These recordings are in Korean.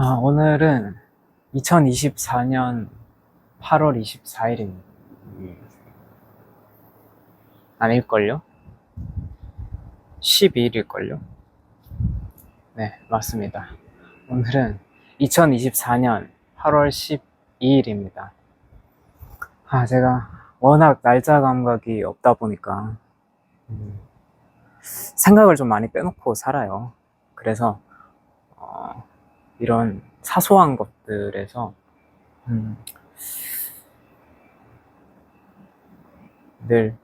오늘은 2024년 8월 24일입니다. 아닐걸요? 12일일걸요? 네, 맞습니다. 오늘은 2024년 8월 12일입니다. 제가 워낙 날짜 감각이 없다 보니까 생각을 좀 많이 빼놓고 살아요. 그래서 이런 사소한 것들에서 늘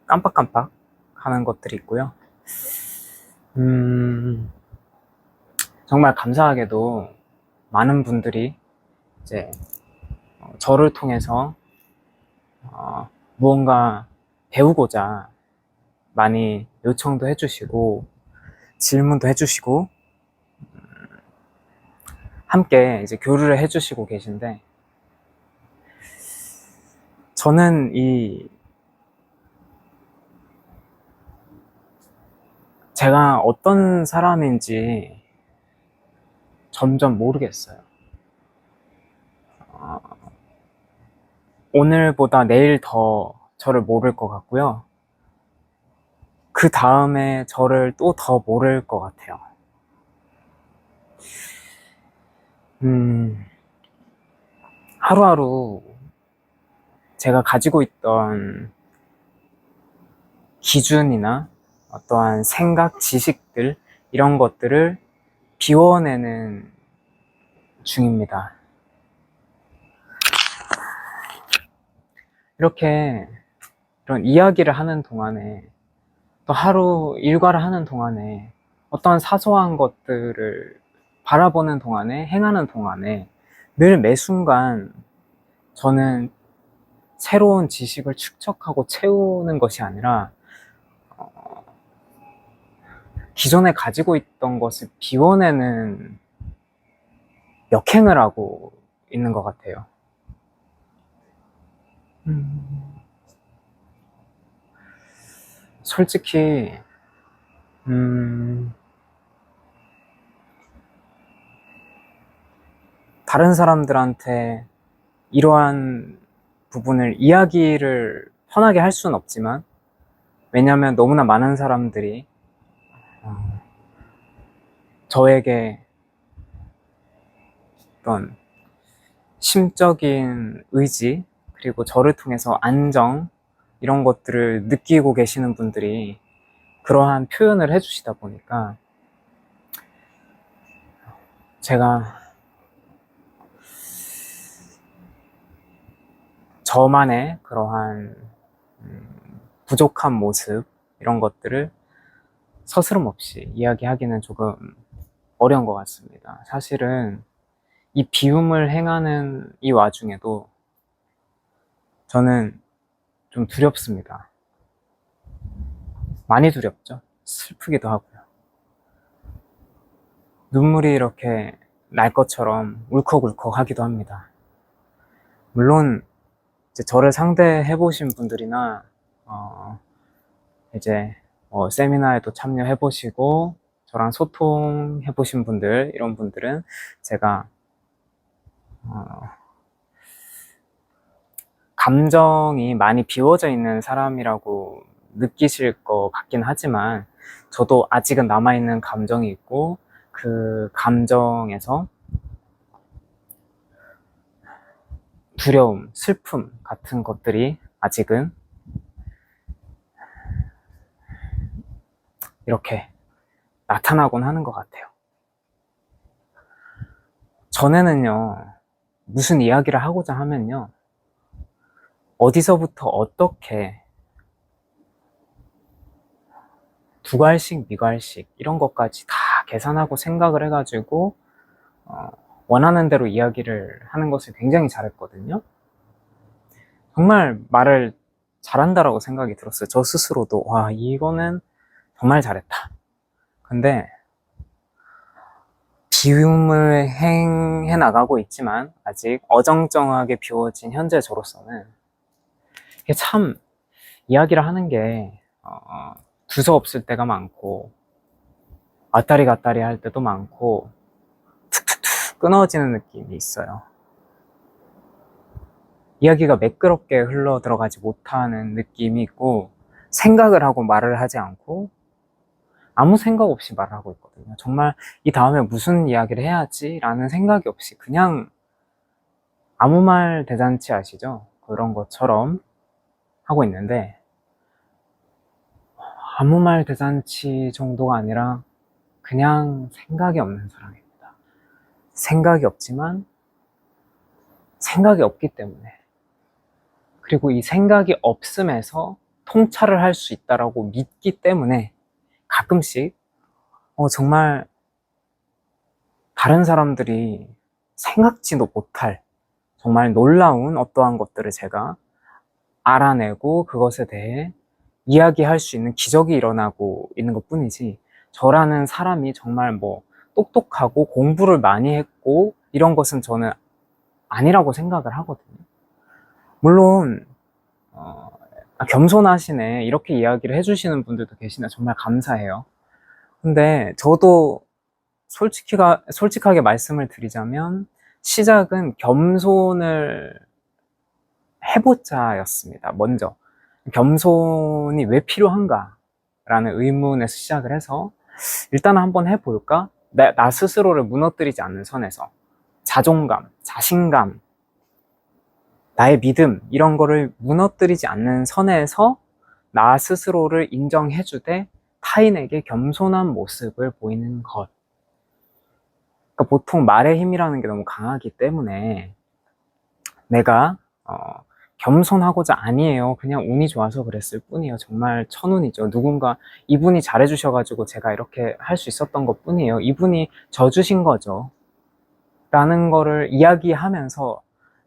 깜빡깜빡 하는 것들이 있고요. 정말 감사하게도 많은 분들이 이제 저를 통해서 무언가 배우고자 많이 요청도 해주시고 질문도 해주시고 함께 이제 교류를 해주시고 계신데, 저는 제가 어떤 사람인지 점점 모르겠어요. 오늘보다 내일 더 저를 모를 것 같고요. 그 다음에 저를 또 더 모를 것 같아요. 하루하루 제가 가지고 있던 기준이나 어떠한 생각, 지식들, 이런 것들을 비워내는 중입니다. 이렇게 이런 이야기를 하는 동안에, 또 하루 일과를 하는 동안에, 어떠한 사소한 것들을 바라보는 동안에, 행하는 동안에 늘 매 순간 저는 새로운 지식을 축적하고 채우는 것이 아니라 기존에 가지고 있던 것을 비워내는 역행을 하고 있는 것 같아요. 솔직히 다른 사람들한테 이러한 부분을 이야기를 편하게 할 수는 없지만, 왜냐하면 너무나 많은 사람들이 저에게 어떤 심적인 의지, 그리고 저를 통해서 안정, 이런 것들을 느끼고 계시는 분들이 그러한 표현을 해주시다 보니까 제가 저만의 그러한 부족한 모습, 이런 것들을 서스럼 없이 이야기하기는 조금 어려운 것 같습니다. 사실은 이 비움을 행하는 이 와중에도 저는 좀 두렵습니다. 많이 두렵죠. 슬프기도 하고요. 눈물이 이렇게 날 것처럼 울컥울컥 하기도 합니다. 물론 이제 저를 상대해 보신 분들이나 이제 세미나에도 참여해 보시고 저랑 소통해 보신 분들, 이런 분들은 제가 감정이 많이 비워져 있는 사람이라고 느끼실 것 같긴 하지만, 저도 아직은 남아있는 감정이 있고, 그 감정에서 두려움, 슬픔 같은 것들이 아직은 이렇게 나타나곤 하는 것 같아요. 전에는요, 무슨 이야기를 하고자 하면요, 어디서부터 어떻게 두괄식, 미괄식 이런 것까지 다 계산하고 생각을 해가지고 원하는 대로 이야기를 하는 것을 굉장히 잘했거든요. 정말 말을 잘한다라고 생각이 들었어요. 저 스스로도 와, 이거는 정말 잘했다. 근데 비움을 행해 나가고 있지만 아직 어정쩡하게 비워진 현재 저로서는 이게 참 이야기를 하는 게 두서없을 때가 많고 왔다리 갔다리 할 때도 많고 툭툭툭 끊어지는 느낌이 있어요. 이야기가 매끄럽게 흘러 들어가지 못하는 느낌이 있고, 생각을 하고 말을 하지 않고 아무 생각 없이 말을 하고 있거든요. 정말 이 다음에 무슨 이야기를 해야지 라는 생각이 없이 그냥 아무 말 대잔치 아시죠? 그런 것처럼 하고 있는데, 아무 말 대잔치 정도가 아니라 그냥 생각이 없는 사람입니다. 생각이 없지만 생각이 없기 때문에, 그리고 이 생각이 없음에서 통찰을 할 수 있다라고 믿기 때문에 가끔씩 정말 다른 사람들이 생각지도 못할 정말 놀라운 어떠한 것들을 제가 알아내고 그것에 대해 이야기할 수 있는 기적이 일어나고 있는 것 뿐이지, 저라는 사람이 정말 뭐 똑똑하고 공부를 많이 했고 이런 것은 저는 아니라고 생각을 하거든요. 물론 겸손하시네 이렇게 이야기를 해주시는 분들도 계시네, 정말 감사해요. 근데 저도 솔직하게 말씀을 드리자면 시작은 겸손을 해보자였습니다. 먼저 겸손이 왜 필요한가 라는 의문에서 시작을 해서 일단 한번 해볼까? 나 스스로를 무너뜨리지 않는 선에서 자존감, 자신감, 나의 믿음 이런 거를 무너뜨리지 않는 선에서 나 스스로를 인정해주되 타인에게 겸손한 모습을 보이는 것. 그러니까 보통 말의 힘이라는 게 너무 강하기 때문에 내가 겸손하고자 아니에요. 그냥 운이 좋아서 그랬을 뿐이에요. 정말 천운이죠. 누군가 이분이 잘해주셔가지고 제가 이렇게 할 수 있었던 것 뿐이에요. 이분이 져주신 거죠. 라는 거를 이야기하면서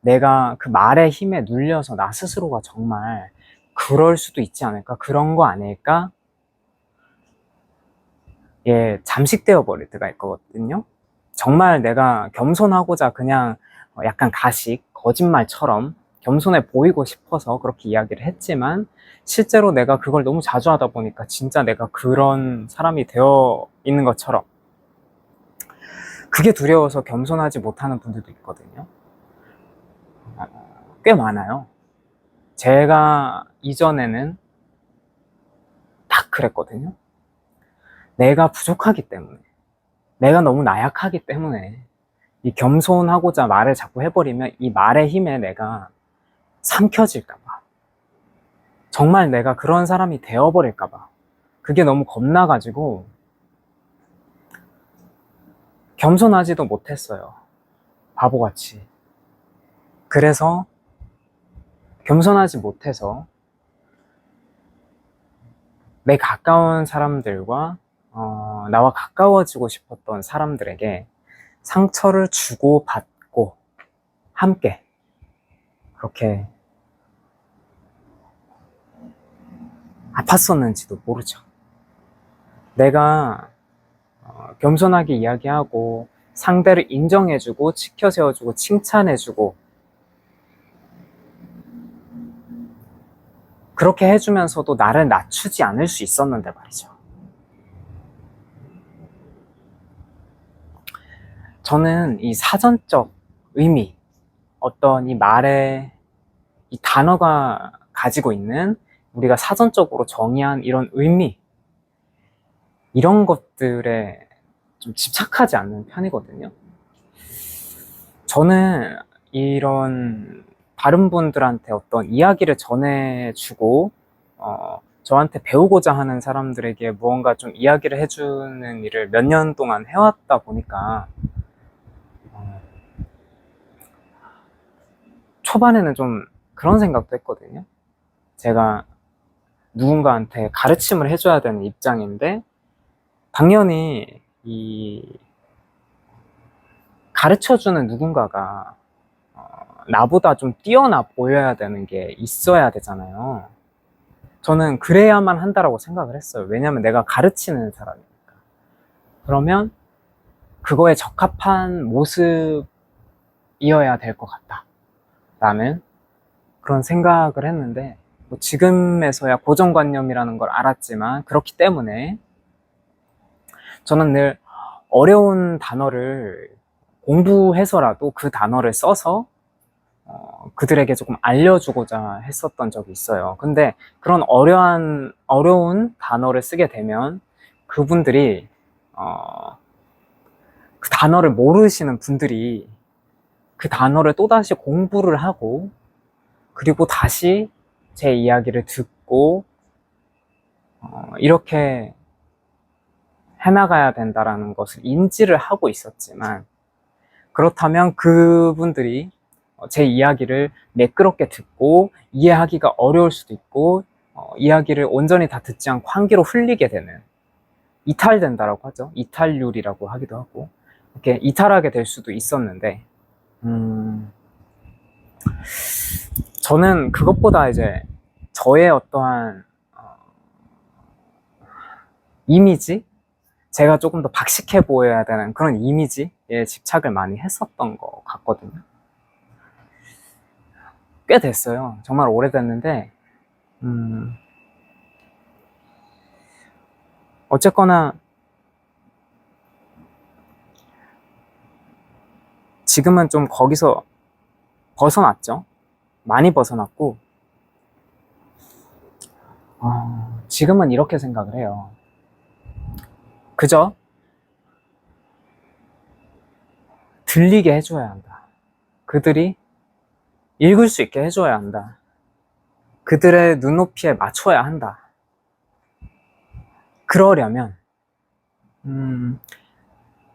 내가 그 말의 힘에 눌려서 나 스스로가 정말 그럴 수도 있지 않을까? 그런 거 아닐까? 예, 잠식되어 버릴 때가 있거든요. 정말 내가 겸손하고자 그냥 약간 가식, 거짓말처럼 겸손해 보이고 싶어서 그렇게 이야기를 했지만 실제로 내가 그걸 너무 자주 하다 보니까 진짜 내가 그런 사람이 되어 있는 것처럼, 그게 두려워서 겸손하지 못하는 분들도 있거든요. 꽤 많아요. 제가 이전에는 딱 그랬거든요. 내가 부족하기 때문에, 내가 너무 나약하기 때문에 이 겸손하고자 말을 자꾸 해버리면 이 말의 힘에 내가 삼켜질까봐, 정말 내가 그런 사람이 되어버릴까봐 그게 너무 겁나가지고 겸손하지도 못했어요. 바보같이. 그래서 겸손하지 못해서 내 가까운 사람들과 나와 가까워지고 싶었던 사람들에게 상처를 주고 받고 함께 그렇게 아팠었는지도 모르죠. 내가 겸손하게 이야기하고 상대를 인정해주고 치켜세워주고 칭찬해주고 그렇게 해주면서도 나를 낮추지 않을 수 있었는데 말이죠. 저는 이 사전적 의미, 어떤 이 말의 이 단어가 가지고 있는 우리가 사전적으로 정의한 이런 의미, 이런 것들에 좀 집착하지 않는 편이거든요. 저는 이런 다른 분들한테 어떤 이야기를 전해주고 저한테 배우고자 하는 사람들에게 무언가 좀 이야기를 해주는 일을 몇 년 동안 해왔다 보니까 초반에는 좀 그런 생각도 했거든요. 제가 누군가한테 가르침을 해줘야 되는 입장인데 당연히 이 가르쳐주는 누군가가 나보다 좀 뛰어나 보여야 되는 게 있어야 되잖아요. 저는 그래야만 한다라고 생각을 했어요. 왜냐하면 내가 가르치는 사람이니까. 그러면 그거에 적합한 모습이어야 될 것 같다 라는 그런 생각을 했는데, 뭐 지금에서야 고정관념이라는 걸 알았지만 그렇기 때문에 저는 늘 어려운 단어를 공부해서라도 그 단어를 써서 그들에게 조금 알려주고자 했었던 적이 있어요. 근데 그런 어려운 단어를 쓰게 되면 그분들이 그 단어를 모르시는 분들이 그 단어를 또다시 공부를 하고 그리고 다시 제 이야기를 듣고 이렇게 해나가야 된다는 것을 인지를 하고 있었지만 그렇다면 그분들이 제 이야기를 매끄럽게 듣고 이해하기가 어려울 수도 있고 이야기를 온전히 다 듣지 않고 한 귀로 흘리게 되는 이탈된다라고 하죠. 이탈률이라고 하기도 하고 이렇게 이탈하게 될 수도 있었는데 저는 그것보다 이제 저의 어떠한 이미지? 제가 조금 더 박식해 보여야 되는 그런 이미지에 집착을 많이 했었던 것 같거든요. 꽤 됐어요. 정말 오래됐는데 어쨌거나 지금은 좀 거기서 벗어났죠. 많이 벗어났고 지금은 이렇게 생각을 해요. 그저 들리게 해줘야 한다. 그들이 읽을 수 있게 해줘야 한다. 그들의 눈높이에 맞춰야 한다. 그러려면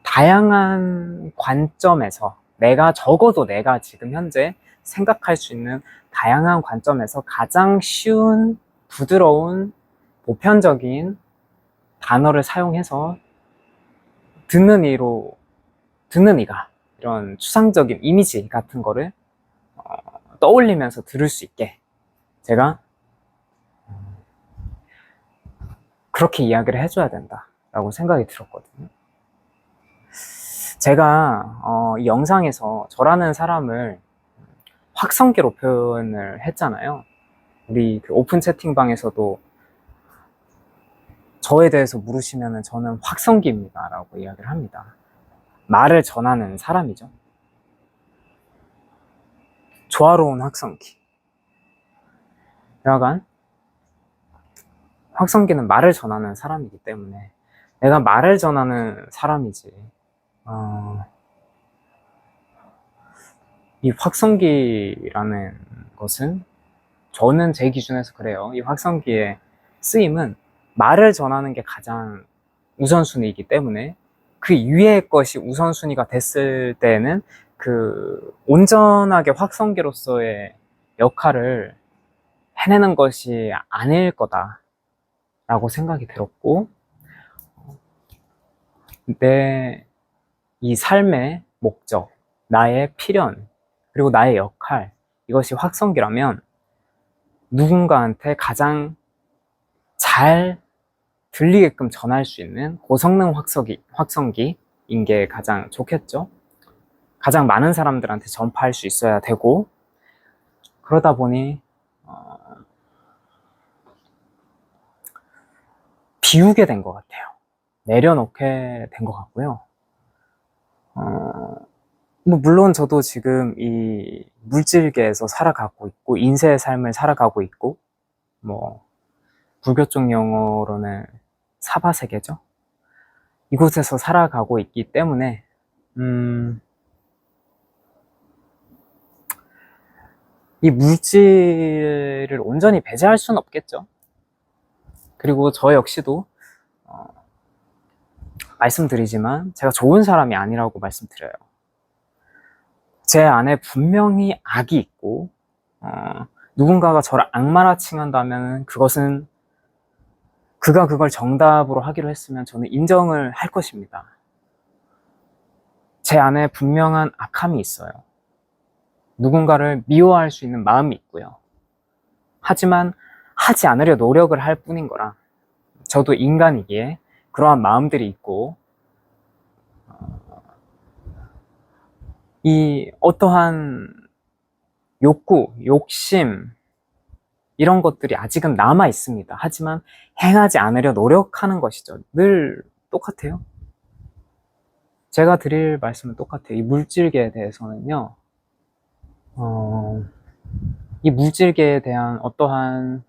다양한 관점에서 적어도 내가 지금 현재 생각할 수 있는 다양한 관점에서 가장 쉬운, 부드러운, 보편적인 단어를 사용해서 듣는 이가 이런 추상적인 이미지 같은 거를 떠올리면서 들을 수 있게 제가 그렇게 이야기를 해줘야 된다라고 생각이 들었거든요. 제가 이 영상에서 저라는 사람을 확성기로 표현을 했잖아요. 우리 그 오픈 채팅방에서도 저에 대해서 물으시면 저는 확성기입니다 라고 이야기를 합니다. 말을 전하는 사람이죠. 조화로운 확성기. 여하간 확성기는 말을 전하는 사람이기 때문에 내가 말을 전하는 사람이지 이 확성기라는 것은 저는 제 기준에서 그래요. 이 확성기의 쓰임은 말을 전하는 게 가장 우선순위이기 때문에 그 위의 것이 우선순위가 됐을 때는 그 온전하게 확성기로서의 역할을 해내는 것이 아닐 거다라고 생각이 들었고 내 이 삶의 목적, 나의 필연, 그리고 나의 역할 이것이 확성기라면 누군가한테 가장 잘 들리게끔 전할 수 있는 고성능 확성기인 게 가장 좋겠죠. 가장 많은 사람들한테 전파할 수 있어야 되고 그러다 보니 비우게 된 것 같아요. 내려놓게 된 것 같고요. 뭐 물론 저도 지금 이 물질계에서 살아가고 있고 인세의 삶을 살아가고 있고 뭐 불교 쪽 용어로는 사바세계죠. 이곳에서 살아가고 있기 때문에 이 물질을 온전히 배제할 수는 없겠죠. 그리고 저 역시도 말씀드리지만 제가 좋은 사람이 아니라고 말씀드려요. 제 안에 분명히 악이 있고 누군가가 저를 악마라 칭한다면 그것은 그가 그걸 정답으로 하기로 했으면 저는 인정을 할 것입니다. 제 안에 분명한 악함이 있어요. 누군가를 미워할 수 있는 마음이 있고요. 하지만 하지 않으려 노력을 할 뿐인 거라 저도 인간이기에 그러한 마음들이 있고 이 어떠한 욕구, 욕심 이런 것들이 아직은 남아 있습니다. 하지만 행하지 않으려 노력하는 것이죠. 늘 똑같아요. 제가 드릴 말씀은 똑같아요. 이 물질계에 대해서는요, 이 물질계에 대한 어떠한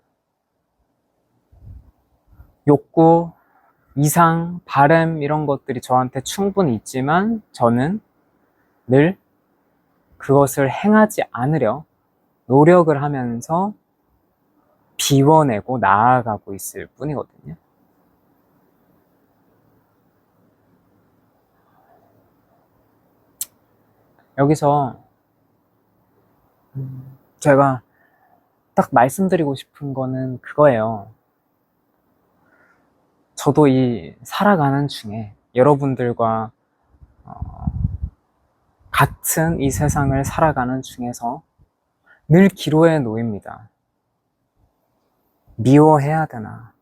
욕구, 이상, 바램 이런 것들이 저한테 충분히 있지만 저는 늘 그것을 행하지 않으려 노력을 하면서 비워내고 나아가고 있을 뿐이거든요. 여기서 제가 딱 말씀드리고 싶은 거는 그거예요. 저도 이 살아가는 중에 여러분들과 같은 이 세상을 살아가는 중에서 늘 기로에 놓입니다. 미워해야 되나?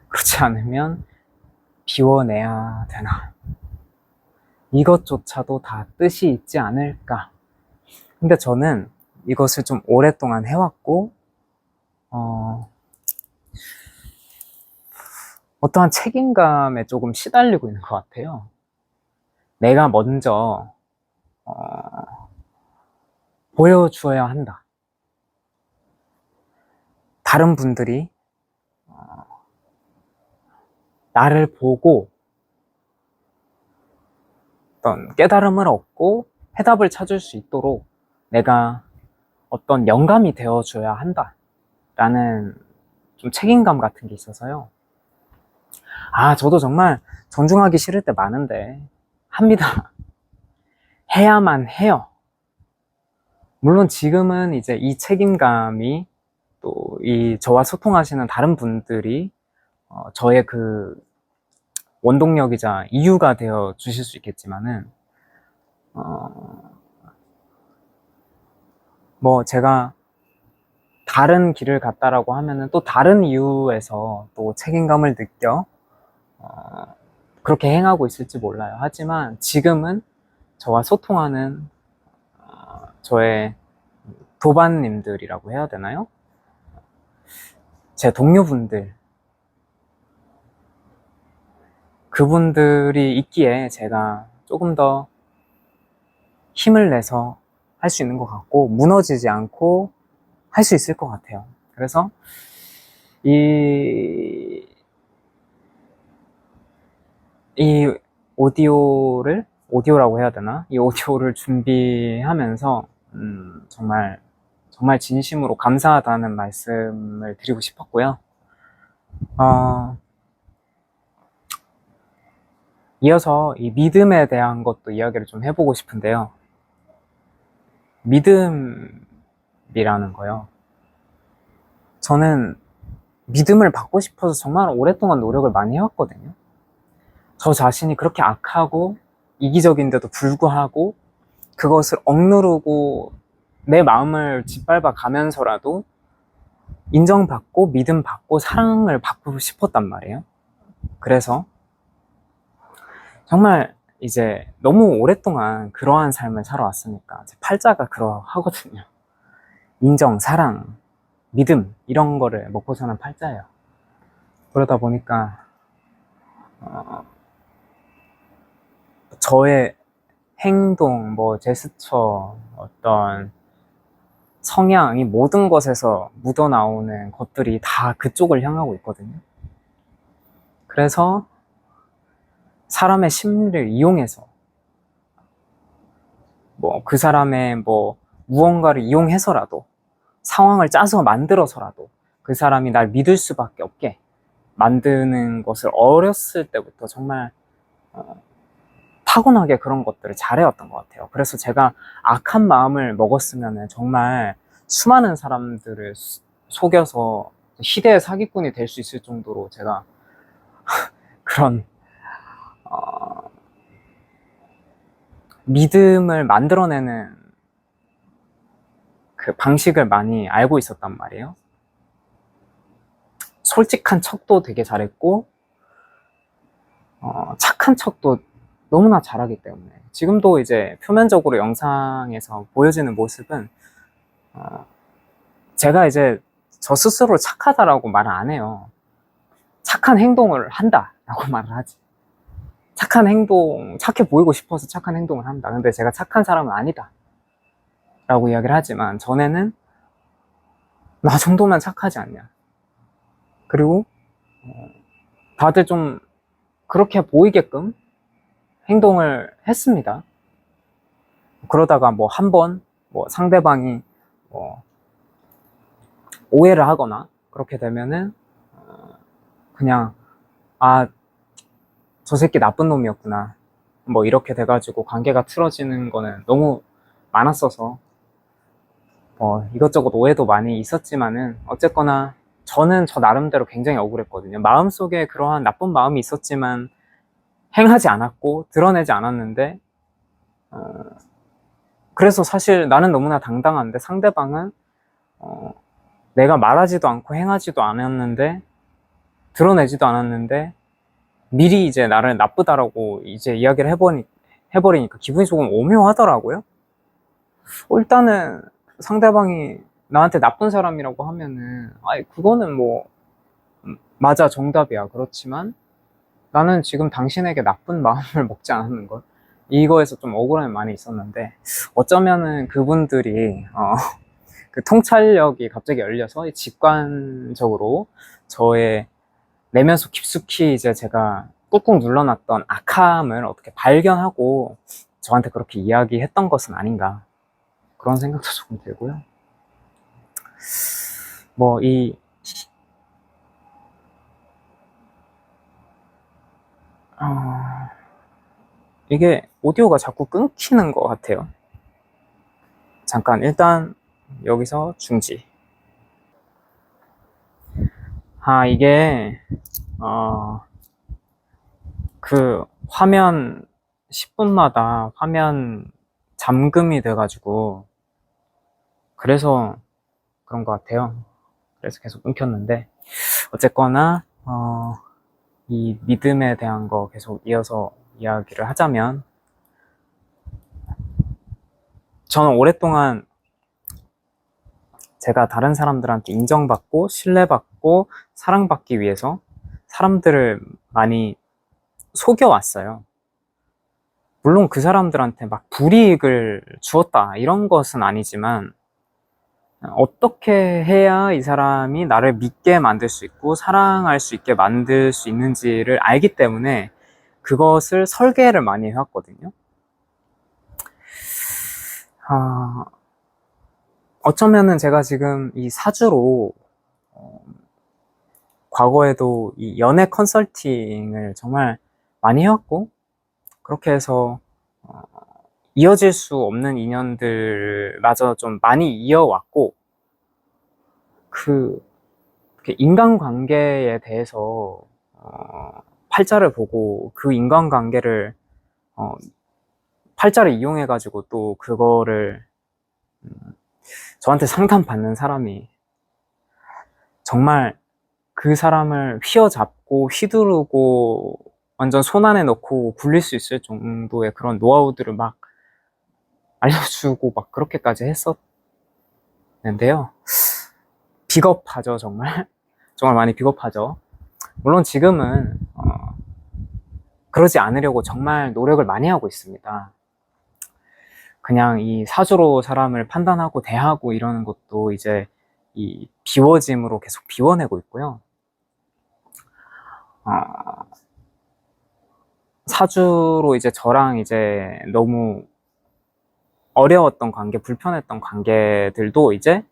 그렇지 않으면 비워내야 되나? 이것조차도 다 뜻이 있지 않을까? 근데 저는 이것을 좀 오랫동안 해왔고, 어떠한 책임감에 조금 시달리고 있는 것 같아요. 내가 먼저 보여주어야 한다. 다른 분들이 나를 보고 어떤 깨달음을 얻고 해답을 찾을 수 있도록 내가 어떤 영감이 되어줘야 한다라는 좀 책임감 같은 게 있어서요. 저도 정말 존중하기 싫을 때 많은데 합니다. 해야만 해요. 물론 지금은 이제 이 책임감이 또 이 저와 소통하시는 다른 분들이 저의 그 원동력이자 이유가 되어 주실 수 있겠지만은 뭐 제가 다른 길을 갔다라고 하면은 또 다른 이유에서 또 책임감을 느껴 그렇게 행하고 있을지 몰라요. 하지만 지금은 저와 소통하는 저의 도반님들이라고 해야 되나요? 제 동료분들, 그분들이 있기에 제가 조금 더 힘을 내서 할 수 있는 것 같고 무너지지 않고 할 수 있을 것 같아요. 그래서 이 오디오라고 해야 되나? 이 오디오를 준비하면서 정말 진심으로 감사하다는 말씀을 드리고 싶었고요. 이어서 이 믿음에 대한 것도 이야기를 좀 해보고 싶은데요. 믿음이라는 거요. 저는 믿음을 받고 싶어서 정말 오랫동안 노력을 많이 해왔거든요. 저 자신이 그렇게 악하고 이기적인데도 불구하고 그것을 억누르고 내 마음을 짓밟아 가면서라도 인정받고 믿음받고 사랑을 받고 싶었단 말이에요. 그래서 정말 이제 너무 오랫동안 그러한 삶을 살아왔으니까 제 팔자가 그러하거든요. 인정, 사랑, 믿음 이런 거를 먹고 사는 팔자예요. 그러다 보니까 저의 행동, 제스처, 어떤 성향, 이 모든 것에서 묻어나오는 것들이 다 그쪽을 향하고 있거든요. 그래서 사람의 심리를 이용해서 그 사람의 무언가를 이용해서라도 상황을 짜서 만들어서라도 그 사람이 날 믿을 수밖에 없게 만드는 것을 어렸을 때부터 정말 타고나게 그런 것들을 잘해왔던 것 같아요. 그래서 제가 악한 마음을 먹었으면 정말 수많은 사람들을 속여서 희대의 사기꾼이 될 수 있을 정도로 제가 그런 믿음을 만들어내는 그 방식을 많이 알고 있었단 말이에요. 솔직한 척도 되게 잘했고 착한 척도 너무나 잘하기 때문에 지금도 이제 표면적으로 영상에서 보여지는 모습은 제가 이제 저 스스로 착하다라고 말을 안 해요. 착한 행동을 한다라고 말을 하지. 착한 행동, 착해 보이고 싶어서 착한 행동을 한다. 근데 제가 착한 사람은 아니다 라고 이야기를 하지만 전에는 나 정도만 착하지 않냐. 그리고 다들 좀 그렇게 보이게끔 행동을 했습니다. 그러다가 뭐 한 번 뭐 상대방이 뭐 오해를 하거나 그렇게 되면은 그냥 저 새끼 나쁜 놈이었구나 뭐 이렇게 돼가지고 관계가 틀어지는 거는 너무 많았어서 이것저것 오해도 많이 있었지만은 어쨌거나 저는 저 나름대로 굉장히 억울했거든요. 마음속에 그러한 나쁜 마음이 있었지만 행하지 않았고 드러내지 않았는데 그래서 사실 나는 너무나 당당한데 상대방은 내가 말하지도 않고 행하지도 않았는데 드러내지도 않았는데 미리 이제 나를 나쁘다라고 이제 이야기를 해버리니까 기분이 조금 오묘하더라고요. 일단은 상대방이 나한테 나쁜 사람이라고 하면은 그거는 뭐 맞아, 정답이야. 그렇지만 나는 지금 당신에게 나쁜 마음을 먹지 않았는 걸. 이거에서 좀 억울함이 많이 있었는데 어쩌면은 그분들이 그 통찰력이 갑자기 열려서 직관적으로 저의 내면속 깊숙이 이제 제가 꾹꾹 눌러놨던 악함을 어떻게 발견하고 저한테 그렇게 이야기했던 것은 아닌가, 그런 생각도 조금 들고요. 뭐 이게 오디오가 자꾸 끊기는 것 같아요. 잠깐 일단 여기서 중지. 이게 그 화면 10분마다 화면 잠금이 돼가지고 그래서 그런 것 같아요. 그래서 계속 끊겼는데 어쨌거나 이 믿음에 대한 거 계속 이어서 이야기를 하자면, 저는 오랫동안 제가 다른 사람들한테 인정받고 신뢰받고 사랑받기 위해서 사람들을 많이 속여왔어요. 물론 그 사람들한테 막 불이익을 주었다 이런 것은 아니지만 어떻게 해야 이 사람이 나를 믿게 만들 수 있고 사랑할 수 있게 만들 수 있는지를 알기 때문에 그것을 설계를 많이 해왔거든요. 어쩌면은 제가 지금 이 사주로 과거에도 이 연애 컨설팅을 정말 많이 해왔고, 그렇게 해서 이어질 수 없는 인연들마저 좀 많이 이어왔고, 그 인간관계에 대해서 팔자를 보고 그 인간관계를 팔자를 이용해 가지고 또 그거를 저한테 상담받는 사람이 정말 그 사람을 휘어잡고 휘두르고 완전 손 안에 넣고 굴릴 수 있을 정도의 그런 노하우들을 막 알려주고 막 그렇게까지 했었는데요. 비겁하죠, 정말. 정말 많이 비겁하죠. 물론 지금은 그러지 않으려고 정말 노력을 많이 하고 있습니다. 그냥 이 사주로 사람을 판단하고 대하고 이러는 것도 이제 이 비워짐으로 계속 비워내고 있고요. 사주로 이제 저랑 이제 너무 어려웠던 관계, 불편했던 관계들도 이제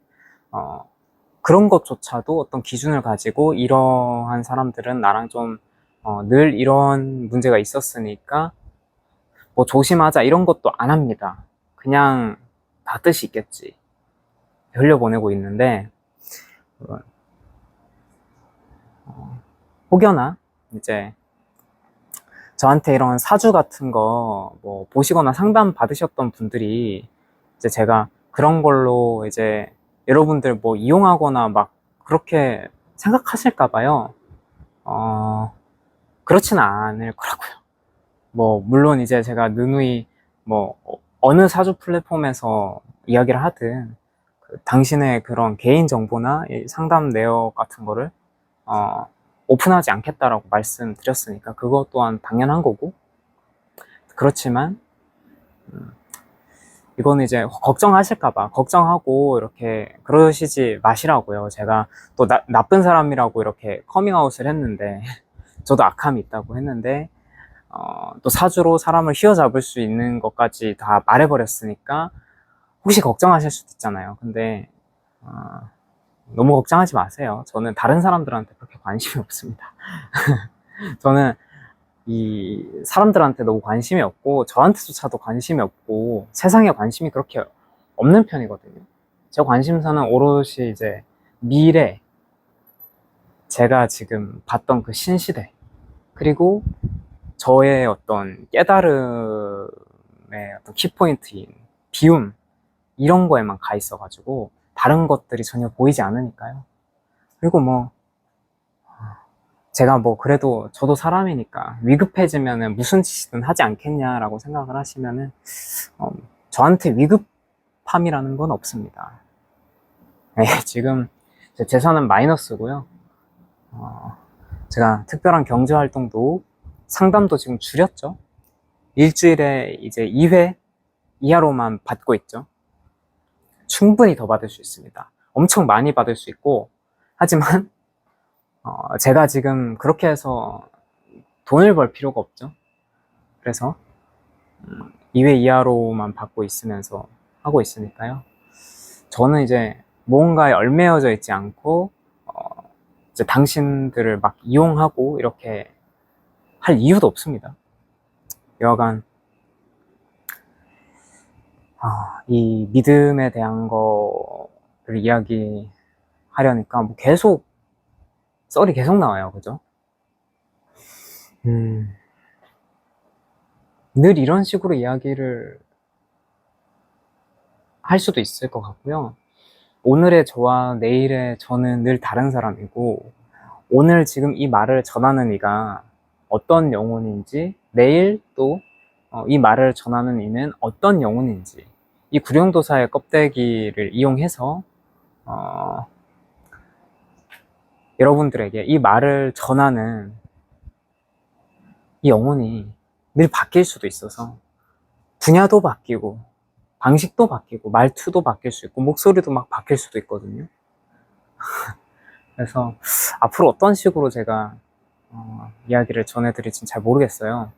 그런 것조차도 어떤 기준을 가지고 이러한 사람들은 나랑 좀 늘 이런 문제가 있었으니까 뭐 조심하자 이런 것도 안 합니다. 그냥 다 뜻이 있겠지 흘려보내고 있는데, 혹여나 이제 저한테 이런 사주 같은 거 뭐 보시거나 상담 받으셨던 분들이 이제 제가 그런 걸로 이제 여러분들 뭐 이용하거나 막 그렇게 생각하실까 봐요. 그렇진 않을 거라고요. 뭐 물론 이제 제가 누누이 뭐 어느 사주 플랫폼에서 이야기를 하든 당신의 그런 개인 정보나 상담 내역 같은 거를, 어, 오픈하지 않겠다라고 말씀드렸으니까 그것 또한 당연한 거고, 그렇지만 이거는 이제 걱정하실까봐 걱정하고 이렇게 그러시지 마시라고요. 제가 또 나쁜 사람이라고 이렇게 커밍아웃을 했는데 저도 악함이 있다고 했는데 또 사주로 사람을 휘어잡을 수 있는 것까지 다 말해버렸으니까 혹시 걱정하실 수도 있잖아요. 근데 너무 걱정하지 마세요. 저는 다른 사람들한테 그렇게 관심이 없습니다. 저는 이 사람들한테 너무 관심이 없고 저한테조차도 관심이 없고 세상에 관심이 그렇게 없는 편이거든요. 제 관심사는 오롯이 이제 미래, 제가 지금 봤던 그 신시대, 그리고 저의 어떤 깨달음의 어떤 키포인트인 비움, 이런 거에만 가 있어가지고 다른 것들이 전혀 보이지 않으니까요. 그리고 뭐 제가 뭐 그래도 저도 사람이니까 위급해지면은 무슨 짓이든 하지 않겠냐라고 생각을 하시면은 저한테 위급함이라는 건 없습니다. 네, 지금 제 재산은 마이너스고요. 제가 특별한 경제 활동도 상담도 지금 줄였죠. 일주일에 이제 2회 이하로만 받고 있죠. 충분히 더 받을 수 있습니다. 엄청 많이 받을 수 있고, 하지만 제가 지금 그렇게 해서 돈을 벌 필요가 없죠. 그래서 2회 이하로만 받고 있으면서 하고 있으니까요. 저는 이제 뭔가에 얽매여져 있지 않고 이제 당신들을 막 이용하고 이렇게 할 이유도 없습니다. 여하간 이 믿음에 대한 거를 이야기하려니까 뭐 계속 썰이 계속 나와요. 그죠? 늘 이런 식으로 이야기를 할 수도 있을 것 같고요. 오늘의 저와 내일의 저는 늘 다른 사람이고, 오늘 지금 이 말을 전하는 이가 어떤 영혼인지, 내일 또 이 말을 전하는 이는 어떤 영혼인지, 이 구룡도사의 껍데기를 이용해서 여러분들에게 이 말을 전하는 이 영혼이 늘 바뀔 수도 있어서 분야도 바뀌고 방식도 바뀌고 말투도 바뀔 수 있고 목소리도 막 바뀔 수도 있거든요. 그래서 앞으로 어떤 식으로 제가 이야기를 전해드릴지는 잘 모르겠어요.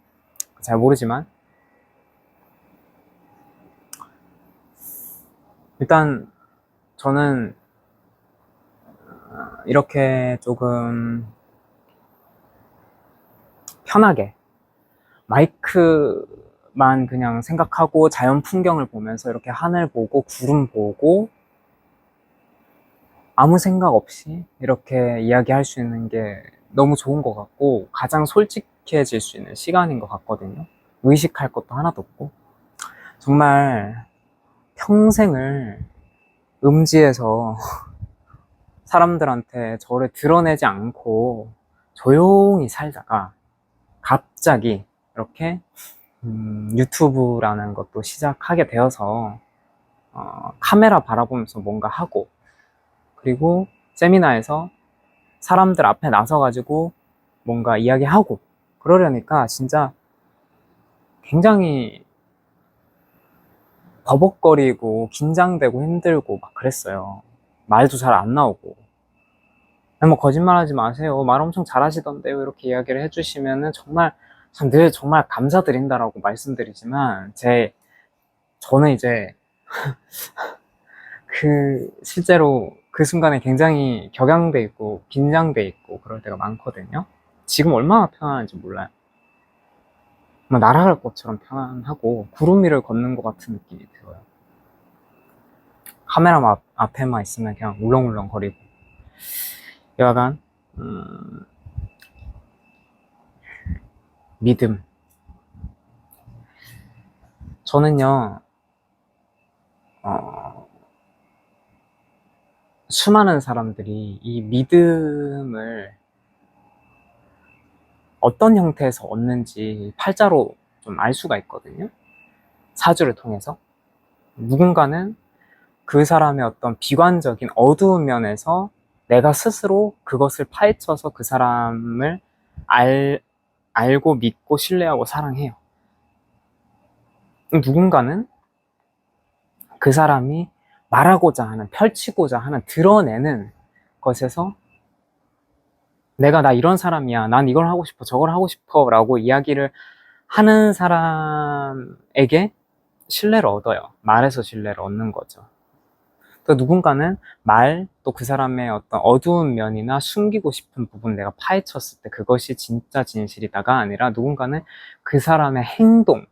잘 모르지만 일단 저는 이렇게 조금 편하게 마이크만 그냥 생각하고 자연 풍경을 보면서 이렇게 하늘 보고 구름 보고 아무 생각 없이 이렇게 이야기할 수 있는 게 너무 좋은 것 같고 가장 솔직해질 수 있는 시간인 것 같거든요. 의식할 것도 하나도 없고 정말 평생을 음지에서 사람들한테 저를 드러내지 않고 조용히 살다가 갑자기 이렇게 유튜브라는 것도 시작하게 되어서 카메라 바라보면서 뭔가 하고 그리고 세미나에서 사람들 앞에 나서가지고 뭔가 이야기하고 그러려니까 진짜 굉장히 버벅거리고 긴장되고 힘들고 막 그랬어요. 말도 잘 안 나오고. 뭐 거짓말하지 마세요. 말 엄청 잘하시던데요. 이렇게 이야기를 해주시면은 정말 늘 정말 감사드린다라고 말씀드리지만 저는 이제 실제로 그 순간에 굉장히 격양돼 있고 긴장돼 있고 그럴 때가 많거든요. 지금 얼마나 편안한지 몰라요. 날아갈 것처럼 편안하고 구름 위를 걷는 것 같은 느낌이 들어요. 카메라 앞에만 있으면 그냥 울렁울렁 거리고. 여하간 믿음. 저는요 수많은 사람들이 이 믿음을 어떤 형태에서 얻는지 팔자로 좀 알 수가 있거든요. 사주를 통해서. 누군가는 그 사람의 어떤 비관적인 어두운 면에서 내가 스스로 그것을 파헤쳐서 그 사람을 알고 믿고 신뢰하고 사랑해요. 누군가는 그 사람이 말하고자 하는, 펼치고자 하는, 드러내는 것에서 내가 나 이런 사람이야, 난 이걸 하고 싶어, 저걸 하고 싶어 라고 이야기를 하는 사람에게 신뢰를 얻어요. 말에서 신뢰를 얻는 거죠. 또 누군가는 말, 또 그 사람의 어떤 어두운 면이나 숨기고 싶은 부분 내가 파헤쳤을 때 그것이 진짜 진실이다가 아니라 누군가는 그 사람의 행동,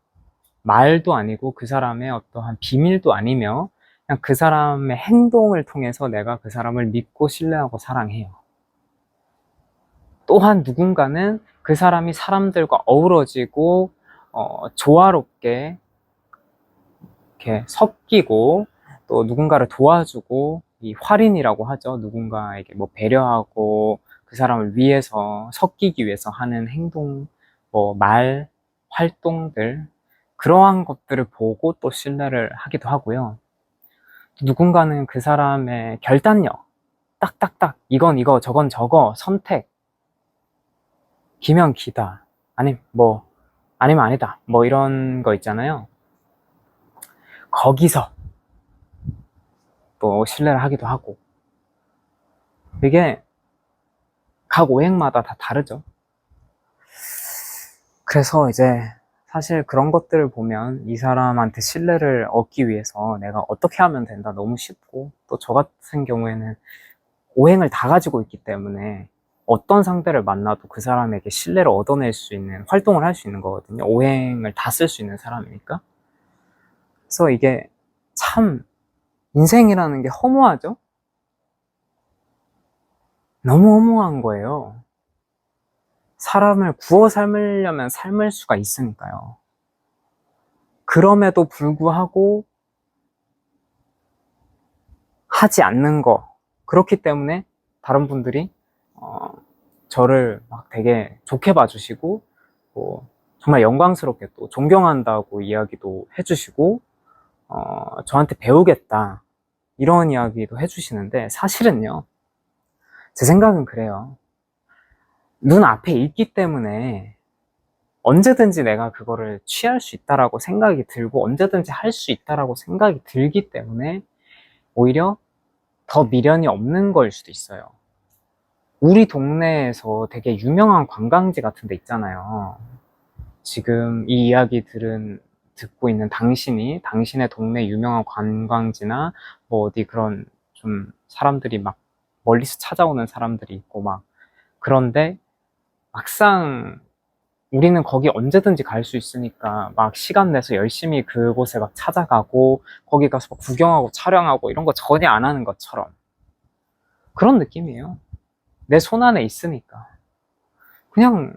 말도 아니고 그 사람의 어떠한 비밀도 아니며 그냥 그 사람의 행동을 통해서 내가 그 사람을 믿고 신뢰하고 사랑해요. 또한 누군가는 그 사람이 사람들과 어우러지고 조화롭게 이렇게 섞이고 또 누군가를 도와주고 이 활인이라고 하죠. 누군가에게 뭐 배려하고 그 사람을 위해서 섞이기 위해서 하는 행동, 뭐 말, 활동들 그러한 것들을 보고 또 신뢰를 하기도 하고요. 누군가는 그 사람의 결단력, 딱딱딱 이건 이거 저건 저거 선택 기면 기다 아니면 아니다 뭐 이런 거 있잖아요. 거기서 또 신뢰를 하기도 하고 이게 각 오행마다 다 다르죠. 그래서 이제 사실 그런 것들을 보면 이 사람한테 신뢰를 얻기 위해서 내가 어떻게 하면 된다 너무 쉽고 또 저 같은 경우에는 오행을 다 가지고 있기 때문에 어떤 상대를 만나도 그 사람에게 신뢰를 얻어낼 수 있는 활동을 할 수 있는 거거든요. 오행을 다 쓸 수 있는 사람이니까. 그래서 이게 참 인생이라는 게 허무하죠? 너무 허무한 거예요. 사람을 구워 삶으려면 삶을 수가 있으니까요. 그럼에도 불구하고 하지 않는 거. 그렇기 때문에 다른 분들이 저를 막 되게 좋게 봐주시고 뭐 정말 영광스럽게 또 존경한다고 이야기도 해주시고 저한테 배우겠다 이런 이야기도 해주시는데 사실은요. 제 생각은 그래요. 눈앞에 있기 때문에 언제든지 내가 그거를 취할 수 있다라고 생각이 들고 언제든지 할 수 있다라고 생각이 들기 때문에 오히려 더 미련이 없는 걸 수도 있어요. 우리 동네에서 되게 유명한 관광지 같은 데 있잖아요. 지금 이 이야기 듣고 있는 당신의 동네 유명한 관광지나 뭐 어디 그런 좀 사람들이 막 멀리서 찾아오는 사람들이 있고 막 그런데 막상 우리는 거기 언제든지 갈 수 있으니까 막 시간 내서 열심히 그곳에 막 찾아가고 거기 가서 막 구경하고 촬영하고 이런 거 전혀 안 하는 것처럼 그런 느낌이에요. 내 손 안에 있으니까. 그냥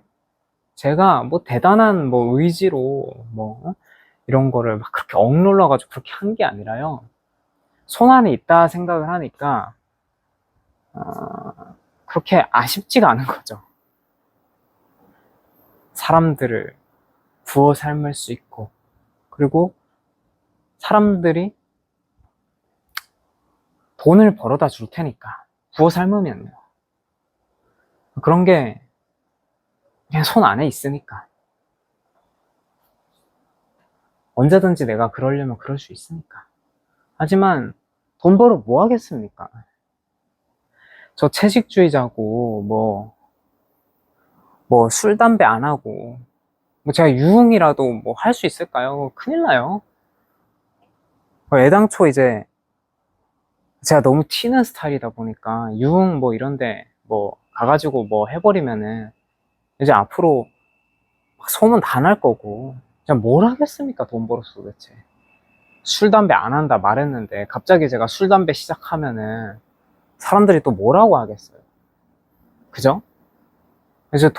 제가 뭐 대단한 뭐 의지로 뭐 이런 거를 막 그렇게 억눌러가지고 그렇게 한 게 아니라요. 손 안에 있다 생각을 하니까 그렇게 아쉽지가 않은 거죠. 사람들을 부어 삶을 수 있고 그리고 사람들이 돈을 벌어다 줄 테니까 부어 삶으면요. 그런 게 그냥 손 안에 있으니까 언제든지 내가 그러려면 그럴 수 있으니까. 하지만 돈 벌어 뭐 하겠습니까? 저 채식주의자고 뭐 술 담배 안 하고 뭐 제가 유흥이라도 뭐 할 수 있을까요? 큰일 나요. 애당초 이제 제가 너무 튀는 스타일이다 보니까 유흥 뭐 이런데 뭐 가가지고 뭐 해버리면은 이제 앞으로 막 소문 다 날 거고 제가 뭘 하겠습니까? 돈 벌어서 도대체. 술 담배 안 한다 말했는데 갑자기 제가 술 담배 시작하면은 사람들이 또 뭐라고 하겠어요. 그죠? 그래서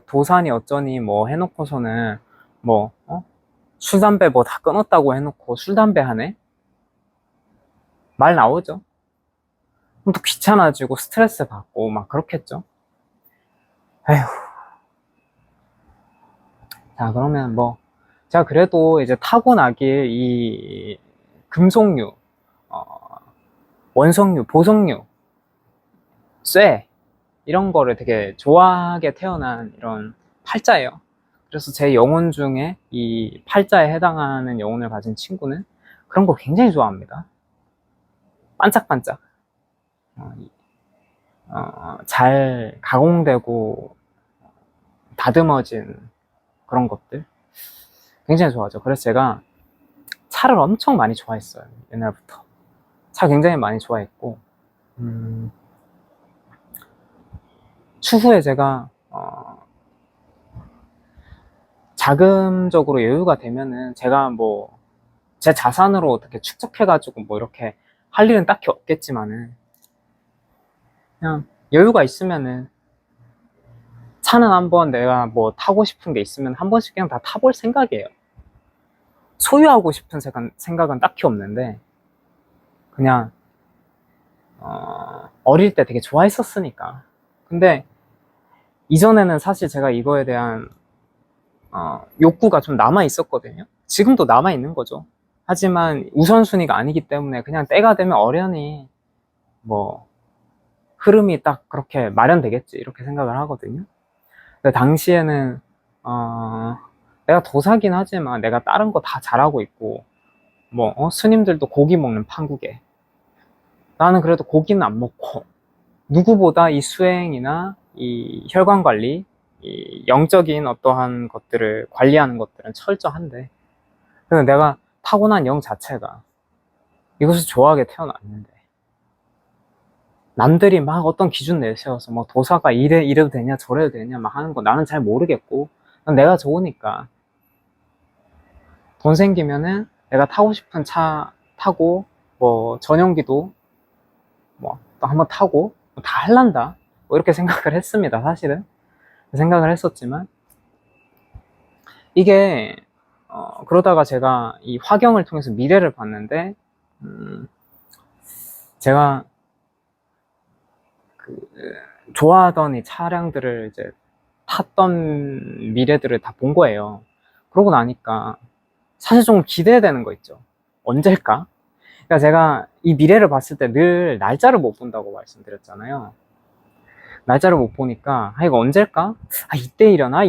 도산이 어쩌니 뭐 해놓고서는 술 담배 뭐 다 끊었다고 해놓고 술 담배 하네? 말 나오죠. 그럼 또 귀찮아지고 스트레스 받고 막 그렇겠죠. 에휴. 자, 그러면 제가 그래도 이제 타고나길 이 금속류, 원석류, 보석류, 쇠, 이런 거를 되게 좋아하게 태어난 이런 팔자예요. 그래서 제 영혼 중에 이 팔자에 해당하는 영혼을 가진 친구는 그런 거 굉장히 좋아합니다. 반짝반짝. 잘 가공되고 다듬어진 그런 것들 굉장히 좋아하죠. 그래서 제가 차를 엄청 많이 좋아했어요. 옛날부터. 차 굉장히 많이 좋아했고, 추후에 제가 자금적으로 여유가 되면은 제가 뭐 제 자산으로 어떻게 축적해가지고 뭐 이렇게 할 일은 딱히 없겠지만은 그냥 여유가 있으면은 차는 한번 내가 뭐 타고 싶은 게 있으면 한 번씩 그냥 다 타볼 생각이에요. 소유하고 싶은 생각은 딱히 없는데 그냥 어릴 때 되게 좋아했었으니까. 근데 이전에는 사실 제가 이거에 대한 욕구가 좀 남아 있었거든요. 지금도 남아 있는 거죠. 하지만 우선순위가 아니기 때문에 그냥 때가 되면 어련히 뭐 흐름이 딱 그렇게 마련되겠지 이렇게 생각을 하거든요. 근데 당시에는 내가 도사긴 하지만 내가 다른 거 다 잘하고 있고 뭐 스님들도 고기 먹는 판국에 나는 그래도 고기는 안 먹고 누구보다 이 수행이나 이 혈관 관리, 이 영적인 어떠한 것들을 관리하는 것들은 철저한데 근데 내가 타고난 영 자체가 이것을 좋아하게 태어났는데 남들이 막 어떤 기준 내세워서 뭐 도사가 이래도 되냐 저래도 되냐 막 하는 거 나는 잘 모르겠고 내가 좋으니까 돈 생기면은 내가 타고 싶은 차 타고 뭐 전용기도 뭐 또 한번 타고 다 할란다 뭐 이렇게 생각을 했습니다. 사실은 생각을 했었지만 이게 그러다가 제가 이 화경을 통해서 미래를 봤는데 제가 좋아하던 이 차량들을 이제 탔던 미래들을 다 본 거예요. 그러고 나니까 사실 좀 기대되는 거 있죠. 언제일까? 그러니까 제가 이 미래를 봤을 때 늘 날짜를 못 본다고 말씀드렸잖아요. 날짜를 못 보니까 이거 언제일까? 이때 일어나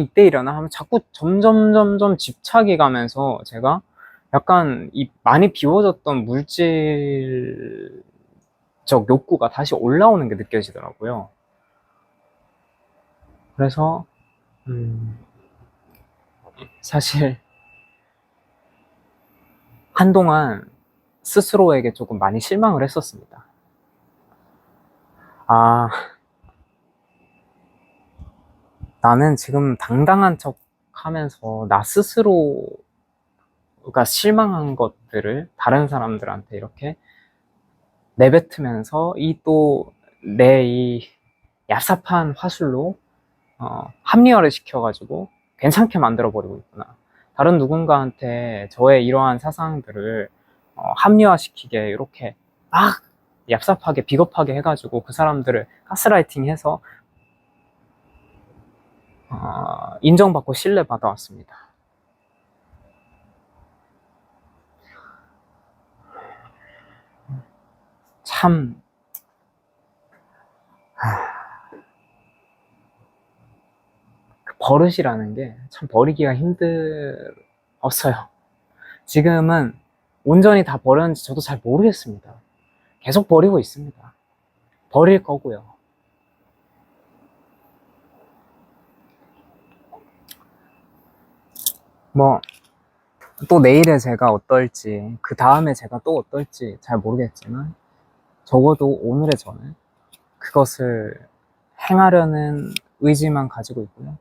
하면 자꾸 점점 집착이 가면서 제가 약간 이 많이 비워졌던 물질적 욕구가 다시 올라오는 게 느껴지더라고요. 그래서 사실 한동안 스스로에게 조금 많이 실망을 했었습니다. 나는 지금 당당한 척 하면서 나 스스로가 실망한 것들을 다른 사람들한테 이렇게 내뱉으면서 내 이 얍삽한 화술로 합리화를 시켜가지고 괜찮게 만들어버리고 있구나. 다른 누군가한테 저의 이러한 사상들을 합리화시키게 이렇게 막 얍삽하게 비겁하게 해가지고 그 사람들을 가스라이팅 해서 인정받고 신뢰받아왔습니다. 참 버릇이라는 게 참 버리기가 힘들었어요. 지금은 온전히 다 버렸는지 저도 잘 모르겠습니다. 계속 버리고 있습니다. 버릴 거고요. 뭐 또 내일에 제가 어떨지 그 다음에 제가 또 어떨지 잘 모르겠지만 적어도 오늘의 저는 그것을 행하려는 의지만 가지고 있고요.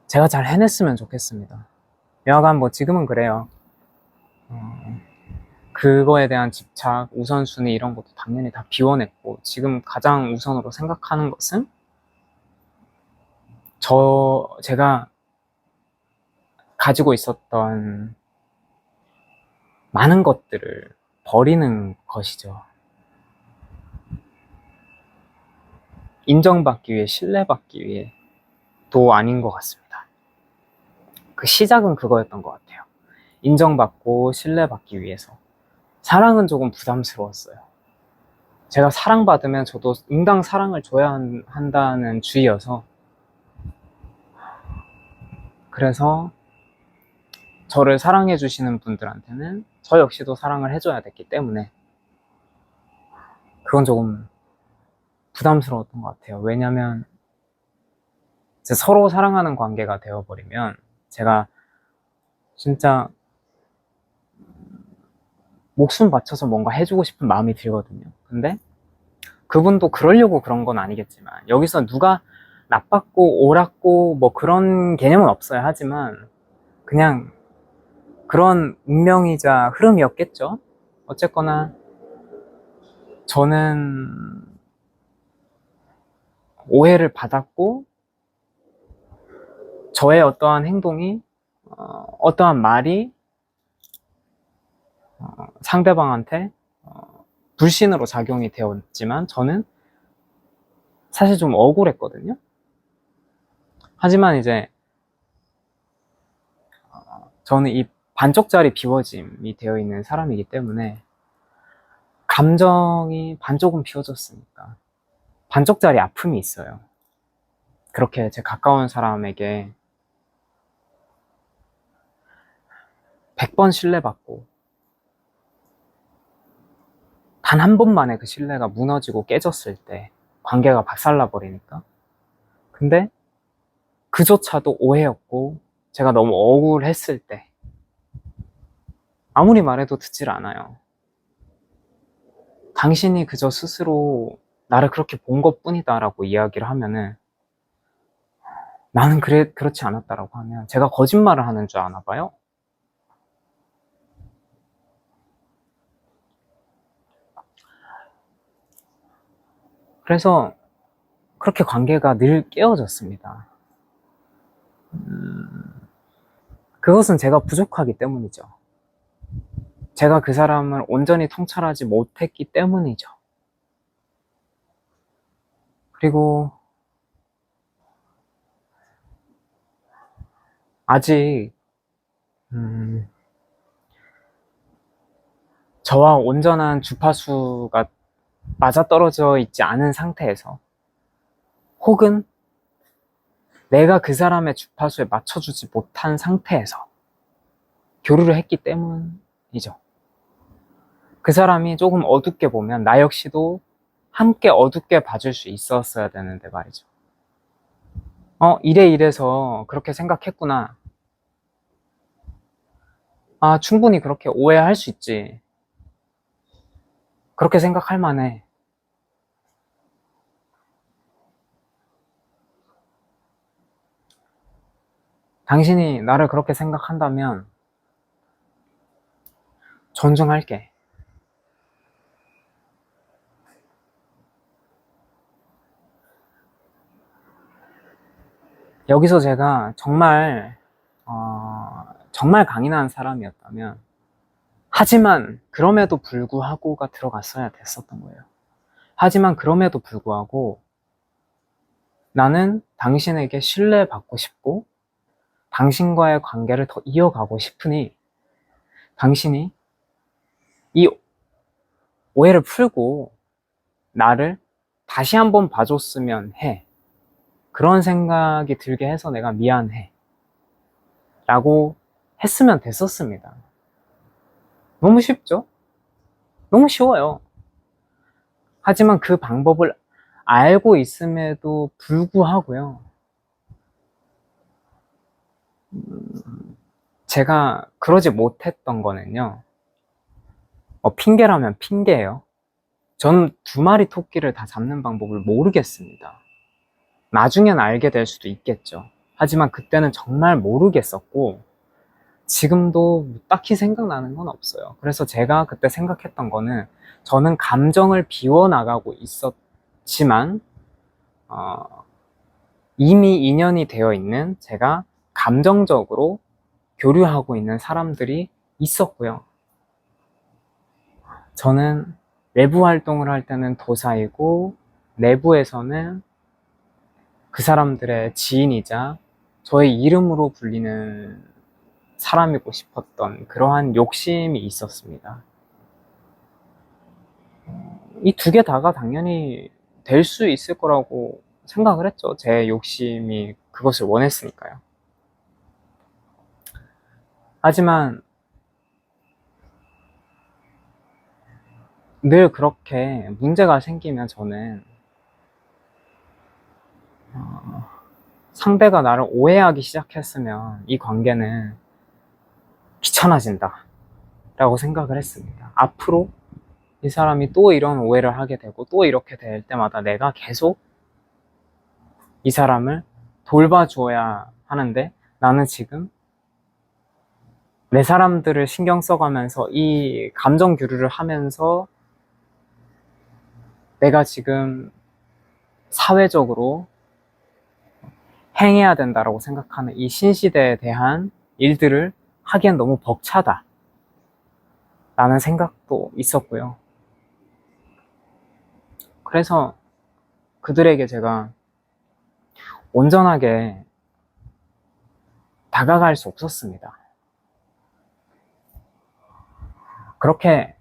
제가 잘 해냈으면 좋겠습니다. 여하간 뭐 지금은 그래요. 그거에 대한 집착, 우선순위 이런 것도 당연히 다 비워냈고 지금 가장 우선으로 생각하는 것은 제가 가지고 있었던 많은 것들을 버리는 것이죠. 인정받기 위해, 신뢰받기 위해도 아닌 것 같습니다. 그 시작은 그거였던 것 같아요. 인정받고 신뢰받기 위해서. 사랑은 조금 부담스러웠어요. 제가 사랑받으면 저도 응당 사랑을 줘야 한다는 주의여서 그래서 저를 사랑해 주시는 분들한테는 저 역시도 사랑을 해줘야 됐기 때문에 그건 조금 부담스러웠던 것 같아요. 왜냐면 이제 서로 사랑하는 관계가 되어버리면 제가 진짜 목숨 바쳐서 뭔가 해주고 싶은 마음이 들거든요. 근데 그분도 그러려고 그런 건 아니겠지만 여기서 누가 나빴고 옳았고 뭐 그런 개념은 없어요. 하지만 그냥 그런 운명이자 흐름이었겠죠. 어쨌거나 저는 오해를 받았고 저의 어떠한 행동이 어떠한 말이 상대방한테 불신으로 작용이 되었지만 저는 사실 좀 억울했거든요. 하지만 이제 저는 이 반쪽짜리 비워짐이 되어 있는 사람이기 때문에 감정이 반쪽은 비워졌으니까 반쪽짜리 아픔이 있어요. 그렇게 제 가까운 사람에게 100번 신뢰받고 단 한 번만에 그 신뢰가 무너지고 깨졌을 때 관계가 박살나 버리니까. 근데 그조차도 오해였고 제가 너무 억울했을 때 아무리 말해도 듣질 않아요. 당신이 그저 스스로 나를 그렇게 본 것뿐이다 라고 이야기를 하면은 나는 그렇지 않았다라고 하면 제가 거짓말을 하는 줄 아나 봐요. 그래서 그렇게 관계가 늘 깨어졌습니다. 그것은 제가 부족하기 때문이죠. 제가 그 사람을 온전히 통찰하지 못했기 때문이죠. 그리고 아직 저와 온전한 주파수가 맞아떨어져 있지 않은 상태에서 혹은 내가 그 사람의 주파수에 맞춰주지 못한 상태에서 교류를 했기 때문이죠. 그 사람이 조금 어둡게 보면 나 역시도 함께 어둡게 봐줄 수 있었어야 되는데 말이죠. 이래서 그렇게 생각했구나. 아, 충분히 그렇게 오해할 수 있지. 그렇게 생각할 만해. 당신이 나를 그렇게 생각한다면 존중할게. 여기서 제가 정말 정말 강인한 사람이었다면 하지만 그럼에도 불구하고가 들어갔어야 됐었던 거예요. 하지만 그럼에도 불구하고 나는 당신에게 신뢰받고 싶고 당신과의 관계를 더 이어가고 싶으니 당신이 이 오해를 풀고 나를 다시 한번 봐줬으면 해. 그런 생각이 들게 해서 내가 미안해. 라고 했으면 됐었습니다. 너무 쉽죠? 너무 쉬워요. 하지만 그 방법을 알고 있음에도 불구하고요. 제가 그러지 못했던 거는요. 핑계라면 핑계예요. 저는 2마리 토끼를 다 잡는 방법을 모르겠습니다. 나중엔 알게 될 수도 있겠죠. 하지만 그때는 정말 모르겠었고 지금도 딱히 생각나는 건 없어요. 그래서 제가 그때 생각했던 거는 저는 감정을 비워나가고 있었지만 이미 인연이 되어 있는 제가 감정적으로 교류하고 있는 사람들이 있었고요. 저는 외부 활동을 할 때는 도사이고 내부에서는 그 사람들의 지인이자 저의 이름으로 불리는 사람이고 싶었던 그러한 욕심이 있었습니다. 이 2개 다가 당연히 될 수 있을 거라고 생각을 했죠. 제 욕심이 그것을 원했으니까요. 하지만 늘 그렇게 문제가 생기면 저는 상대가 나를 오해하기 시작했으면 이 관계는 귀찮아진다 라고 생각을 했습니다. 앞으로 이 사람이 또 이런 오해를 하게 되고 또 이렇게 될 때마다 내가 계속 이 사람을 돌봐줘야 하는데 나는 지금 내 사람들을 신경 써가면서 이 감정 교류를 하면서 내가 지금 사회적으로 행해야 된다라고 생각하는 이 신시대에 대한 일들을 하기엔 너무 벅차다 라는 생각도 있었고요. 그래서 그들에게 제가 온전하게 다가갈 수 없었습니다. 그렇게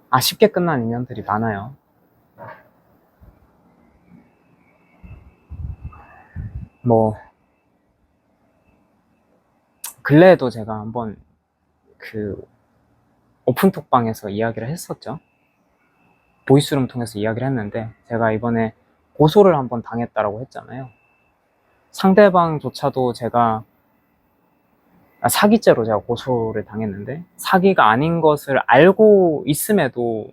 아쉽게 끝난 인연들이 많아요. 뭐 근래에도 제가 한번 그 오픈톡방에서 이야기를 했었죠. 보이스룸 통해서 이야기를 했는데 제가 이번에 고소를 한번 당했다라고 했잖아요. 상대방조차도 제가 사기죄로 제가 고소를 당했는데 사기가 아닌 것을 알고 있음에도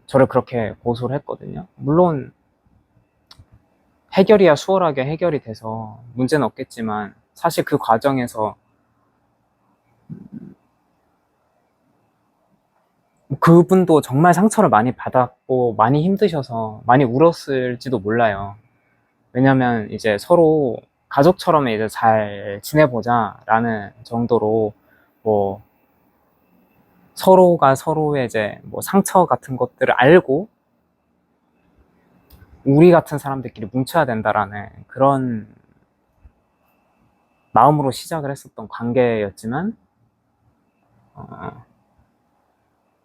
저를 그렇게 고소를 했거든요. 물론 해결이야 수월하게 해결이 돼서 문제는 없겠지만 사실 그 과정에서 그분도 정말 상처를 많이 받았고 많이 힘드셔서 많이 울었을지도 몰라요. 왜냐면 이제 서로 가족처럼 이제 잘 지내보자 라는 정도로 뭐 서로가 서로의 이제 뭐 상처 같은 것들을 알고 우리 같은 사람들끼리 뭉쳐야 된다라는 그런 마음으로 시작을 했었던 관계였지만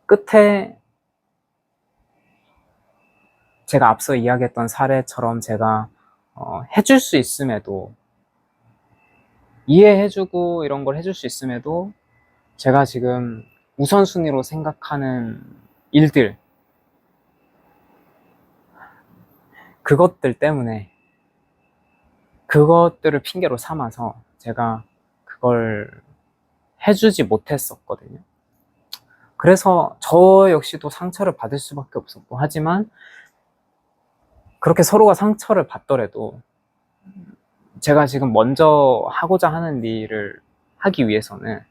끝에 제가 앞서 이야기했던 사례처럼 제가 해줄 수 있음에도 이해해주고 이런 걸 해줄 수 있음에도 제가 지금 우선순위로 생각하는 일들 그것들 때문에 그것들을 핑계로 삼아서 제가 그걸 해주지 못했었거든요. 그래서 저 역시도 상처를 받을 수밖에 없었고 하지만 그렇게 서로가 상처를 받더라도 제가 지금 먼저 하고자 하는 일을 하기 위해서는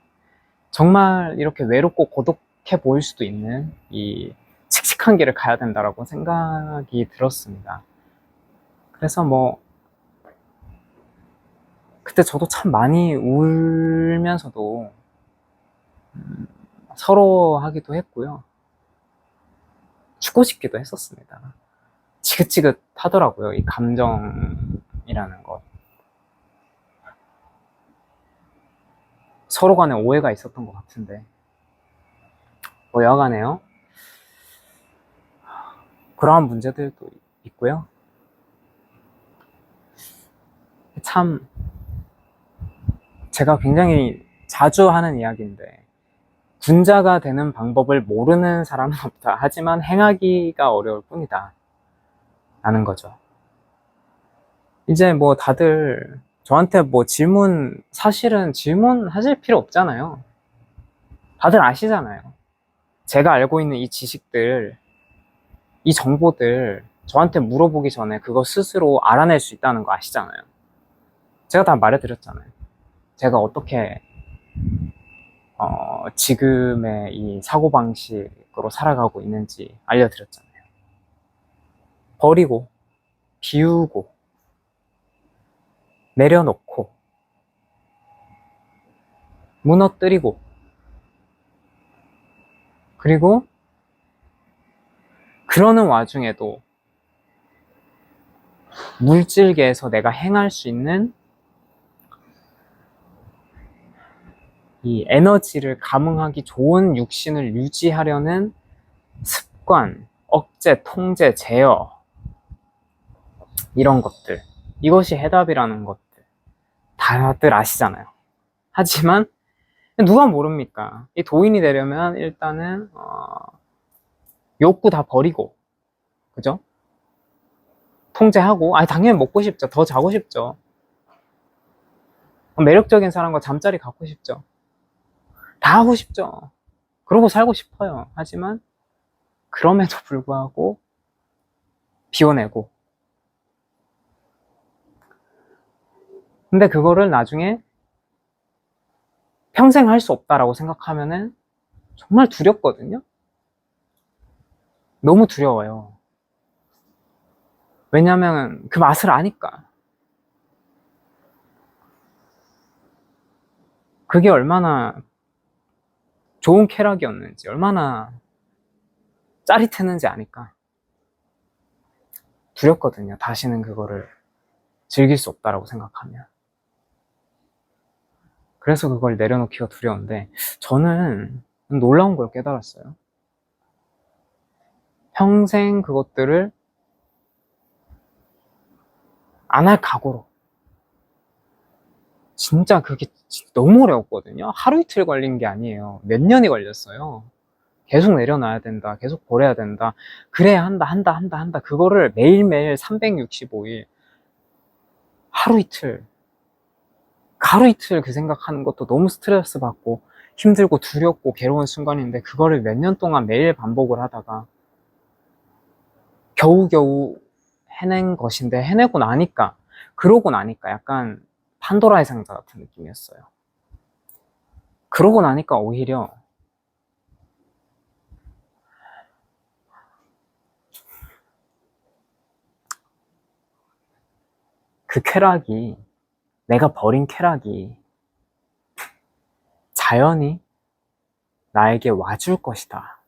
정말 이렇게 외롭고 고독해 보일 수도 있는 이 칙칙한 길을 가야 된다라고 생각이 들었습니다. 그래서 뭐 그때 저도 참 많이 울면서도 서러워하기도 했고요. 죽고 싶기도 했었습니다. 지긋지긋하더라고요, 이 감정이라는 것. 서로 간에 오해가 있었던 것 같은데 뭐 여하간에요. 그러한 문제들도 있고요. 참 제가 굉장히 자주 하는 이야기인데 군자가 되는 방법을 모르는 사람은 없다. 하지만 행하기가 어려울 뿐이다 라는 거죠. 이제 뭐 다들 저한테 뭐 사실은 질문하실 필요 없잖아요. 다들 아시잖아요. 제가 알고 있는 이 지식들, 이 정보들 저한테 물어보기 전에 그거 스스로 알아낼 수 있다는 거 아시잖아요. 제가 다 말해드렸잖아요. 제가 어떻게 지금의 이 사고방식으로 살아가고 있는지 알려드렸잖아요. 버리고, 비우고, 내려놓고, 무너뜨리고, 그리고 그러는 와중에도 물질계에서 내가 행할 수 있는 이 에너지를 감응하기 좋은 육신을 유지하려는 습관, 억제, 통제, 제어, 이런 것들, 이것이 해답이라는 것들 다들 아시잖아요. 하지만 누가 모릅니까? 이 도인이 되려면 일단은 욕구 다 버리고, 그죠? 통제하고, 당연히 먹고 싶죠. 더 자고 싶죠. 매력적인 사람과 잠자리 갖고 싶죠. 다 하고 싶죠. 그러고 살고 싶어요. 하지만 그럼에도 불구하고 비워내고, 근데 그거를 나중에 평생 할 수 없다라고 생각하면은 정말 두렵거든요. 너무 두려워요. 왜냐면 그 맛을 아니까. 그게 얼마나 좋은 쾌락이었는지, 얼마나 짜릿했는지 아니까. 두렵거든요. 다시는 그거를 즐길 수 없다라고 생각하면. 그래서 그걸 내려놓기가 두려운데, 저는 놀라운 걸 깨달았어요. 평생 그것들을 안 할 각오로. 진짜 그게 너무 어려웠거든요. 하루 이틀 걸린 게 아니에요. 몇 년이 걸렸어요. 계속 내려놔야 된다. 계속 버려야 된다. 그래야 한다. 그거를 매일매일 365일 하루 이틀 그 생각하는 것도 너무 스트레스 받고 힘들고 두렵고 괴로운 순간인데, 그거를 몇 년 동안 매일 반복을 하다가 겨우겨우 해낸 것인데, 그러고 나니까 약간 판도라의 상자 같은 느낌이었어요. 그러고 나니까 오히려 그 쾌락이, 내가 버린 쾌락이 자연히 나에게 와줄 것이다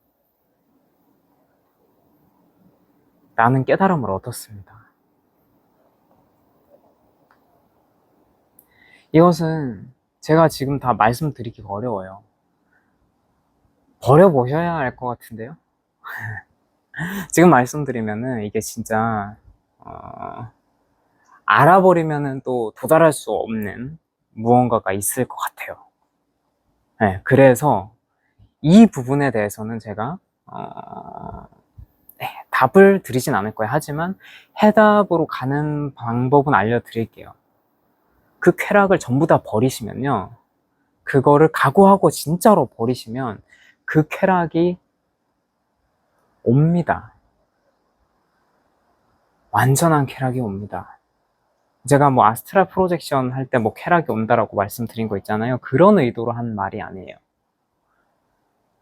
라는 깨달음을 얻었습니다. 이것은 제가 지금 다 말씀드리기가 어려워요. 버려보셔야 할 것 같은데요. 지금 말씀드리면은 이게 진짜 알아버리면은 또 도달할 수 없는 무언가가 있을 것 같아요. 네, 그래서 이 부분에 대해서는 제가 답을 드리진 않을 거예요. 하지만 해답으로 가는 방법은 알려드릴게요. 그 쾌락을 전부 다 버리시면요, 그거를 각오하고 진짜로 버리시면 그 쾌락이 옵니다. 완전한 쾌락이 옵니다. 제가 뭐 아스트랄 프로젝션 할 때 뭐 쾌락이 온다라고 말씀드린 거 있잖아요. 그런 의도로 한 말이 아니에요.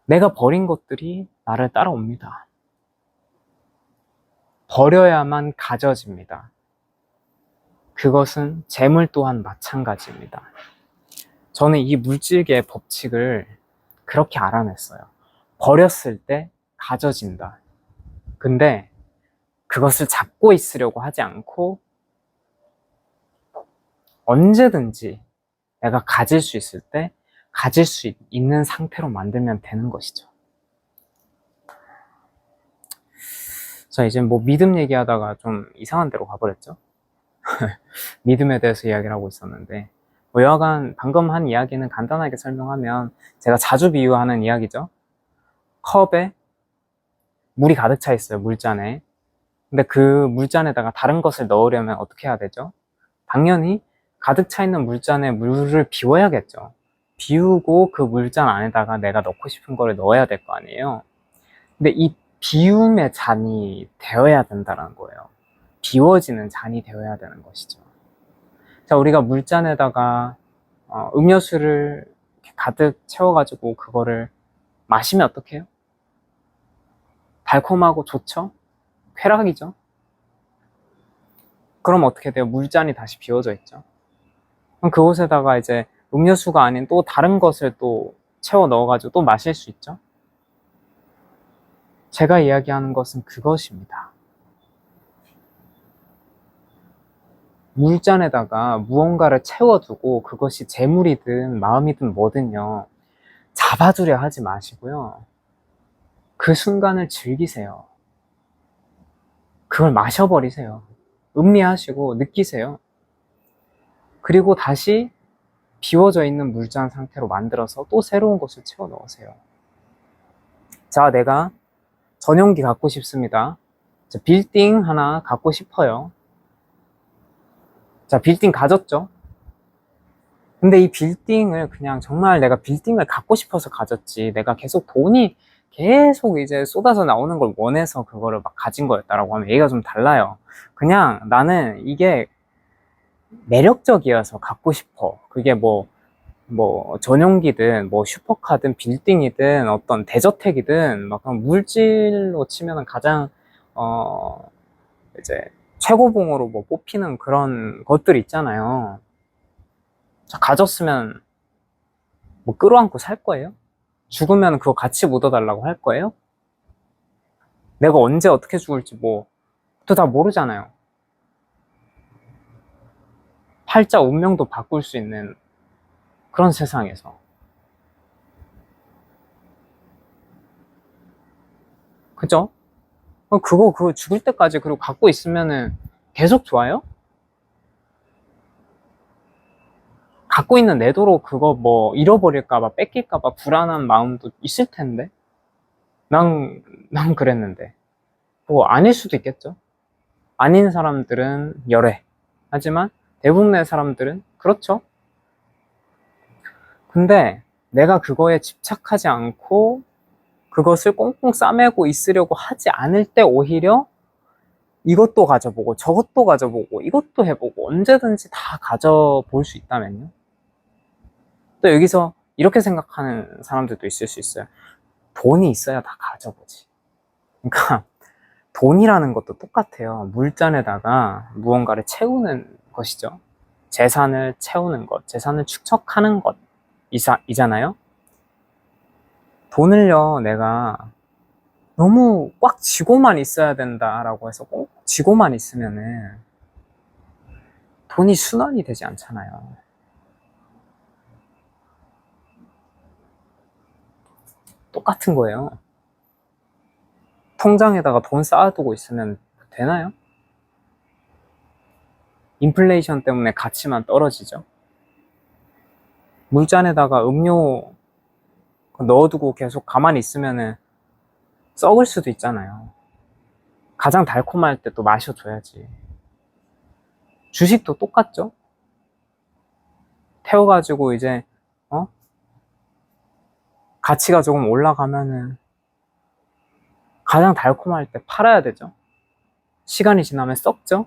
내가 버린 것들이 나를 따라옵니다. 버려야만 가져집니다. 그것은 재물 또한 마찬가지입니다. 저는 이 물질계의 법칙을 그렇게 알아냈어요. 버렸을 때 가져진다. 근데 그것을 잡고 있으려고 하지 않고 언제든지 내가 가질 수 있을 때 가질 수 있는 상태로 만들면 되는 것이죠. 자, 이제 뭐 믿음 얘기하다가 좀 이상한 데로 가버렸죠. 믿음에 대해서 이야기를 하고 있었는데, 뭐 여하간 방금 한 이야기는 간단하게 설명하면, 제가 자주 비유하는 이야기죠. 컵에 물이 가득 차 있어요, 물잔에. 근데 그 물잔에다가 다른 것을 넣으려면 어떻게 해야 되죠? 당연히 가득 차 있는 물잔에 물을 비워야겠죠. 비우고 그 물잔 안에다가 내가 넣고 싶은 거를 넣어야 될 거 아니에요. 근데 이 비움의 잔이 되어야 된다는 거예요. 비워지는 잔이 되어야 되는 것이죠. 자, 우리가 물잔에다가 음료수를 이렇게 가득 채워가지고 그거를 마시면 어떡해요? 달콤하고 좋죠? 쾌락이죠? 그럼 어떻게 돼요? 물잔이 다시 비워져 있죠. 그럼 그곳에다가 이제 음료수가 아닌 또 다른 것을 또 채워 넣어가지고 또 마실 수 있죠. 제가 이야기하는 것은 그것입니다. 물잔에다가 무언가를 채워두고 그것이 재물이든 마음이든 뭐든요, 잡아두려 하지 마시고요. 그 순간을 즐기세요. 그걸 마셔버리세요. 음미하시고 느끼세요. 그리고 다시 비워져 있는 물잔 상태로 만들어서 또 새로운 것을 채워 넣으세요. 자, 내가 전용기 갖고 싶습니다. 자, 빌딩 하나 갖고 싶어요. 자, 빌딩 가졌죠? 근데 이 빌딩을 그냥 정말 내가 빌딩을 갖고 싶어서 가졌지, 내가 계속 돈이 계속 이제 쏟아져 나오는 걸 원해서 그거를 막 가진 거였다라고 하면 얘기가 좀 달라요. 그냥 나는 이게 매력적이어서 갖고 싶어. 그게 뭐 전용기든 뭐 슈퍼카든 빌딩이든 어떤 대저택이든 막 그런 물질로 치면은 가장 이제 최고봉으로 뭐 뽑히는 그런 것들 있잖아요. 자, 가졌으면 뭐 끌어안고 살 거예요? 죽으면 그거 같이 묻어달라고 할 거예요? 내가 언제 어떻게 죽을지 뭐 또 다 모르잖아요. 팔자 운명도 바꿀 수 있는 그런 세상에서. 그죠? 그거 죽을 때까지 그리고 갖고 있으면은 계속 좋아요? 갖고 있는 내도로 그거 뭐 잃어버릴까봐 뺏길까봐 불안한 마음도 있을 텐데. 난 그랬는데. 뭐 아닐 수도 있겠죠. 아닌 사람들은 열애. 하지만 대부분의 사람들은 그렇죠. 근데 내가 그거에 집착하지 않고 그것을 꽁꽁 싸매고 있으려고 하지 않을 때 오히려 이것도 가져보고 저것도 가져보고 이것도 해보고 언제든지 다 가져볼 수 있다면요. 또 여기서 이렇게 생각하는 사람들도 있을 수 있어요. 돈이 있어야 다 가져보지. 그러니까 돈이라는 것도 똑같아요. 물잔에다가 무언가를 채우는 것이죠. 재산을 채우는 것, 재산을 축적하는 것 이잖아요. 돈을요, 내가 너무 꽉 쥐고만 있어야 된다라고 해서 꼭 쥐고만 있으면은 돈이 순환이 되지 않잖아요. 똑같은 거예요. 통장에다가 돈 쌓아두고 있으면 되나요? 인플레이션 때문에 가치만 떨어지죠. 물잔에다가 음료 넣어두고 계속 가만히 있으면은 썩을 수도 있잖아요. 가장 달콤할 때 또 마셔줘야지. 주식도 똑같죠? 태워가지고 이제 가치가 조금 올라가면은 가장 달콤할 때 팔아야 되죠. 시간이 지나면 썩죠.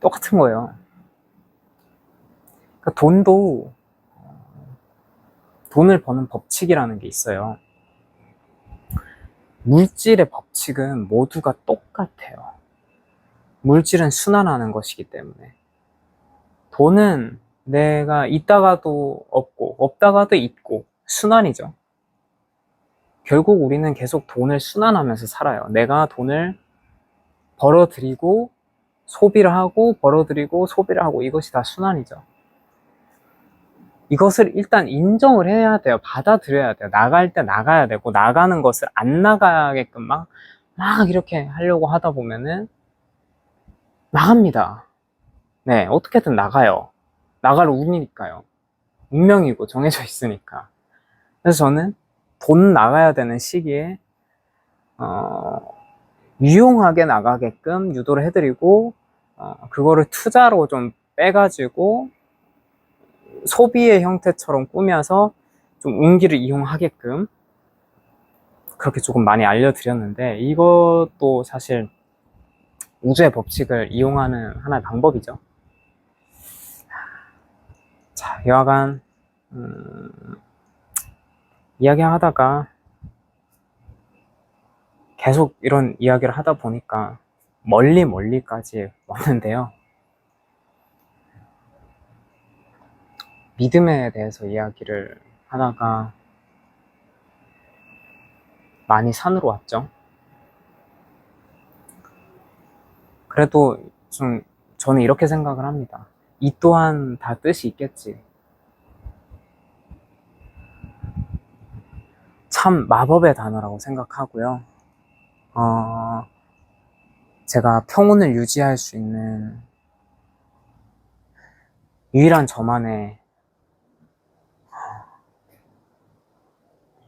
똑같은 거예요. 그러니까 돈을 버는 법칙이라는 게 있어요. 물질의 법칙은 모두가 똑같아요. 물질은 순환하는 것이기 때문에. 돈은 내가 있다가도 없고 없다가도 있고 순환이죠. 결국 우리는 계속 돈을 순환하면서 살아요. 내가 돈을 벌어들이고 소비를 하고 벌어들이고 소비를 하고 이것이 다 순환이죠. 이것을 일단 인정을 해야 돼요. 받아들여야 돼요. 나갈 때 나가야 되고 나가는 것을 안 나가게끔 막 이렇게 하려고 하다 보면은 나갑니다. 네, 어떻게든 나가요. 나갈 운이니까요. 운명이고 정해져 있으니까. 그래서 저는 돈 나가야 되는 시기에 유용하게 나가게끔 유도를 해드리고 그거를 투자로 좀 빼가지고 소비의 형태처럼 꾸며서 좀 운기를 이용하게끔 그렇게 조금 많이 알려드렸는데 이것도 사실 우주의 법칙을 이용하는 하나의 방법이죠. 자, 여하간 이야기하다가 계속 이런 이야기를 하다 보니까 멀리까지 왔는데요. 믿음에 대해서 이야기를 하다가 많이 산으로 왔죠. 그래도 좀 저는 이렇게 생각을 합니다. 이 또한 다 뜻이 있겠지. 참 마법의 단어라고 생각하고요. 제가 평온을 유지할 수 있는 유일한 저만의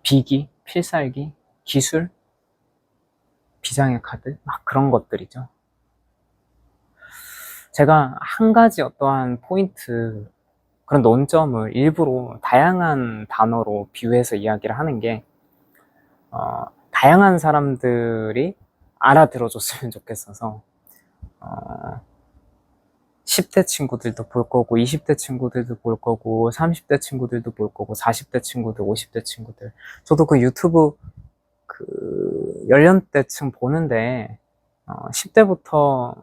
비기, 필살기, 기술, 비장의 카드, 막 그런 것들이죠. 제가 한 가지 어떠한 포인트, 그런 논점을 일부러 다양한 단어로 비유해서 이야기를 하는 게, 다양한 사람들이 알아들어줬으면 좋겠어서, 10대 친구들도 볼 거고, 20대 친구들도 볼 거고, 30대 친구들도 볼 거고, 40대 친구들, 50대 친구들. 저도 그 유튜브 그 연령대층 보는데, 10대부터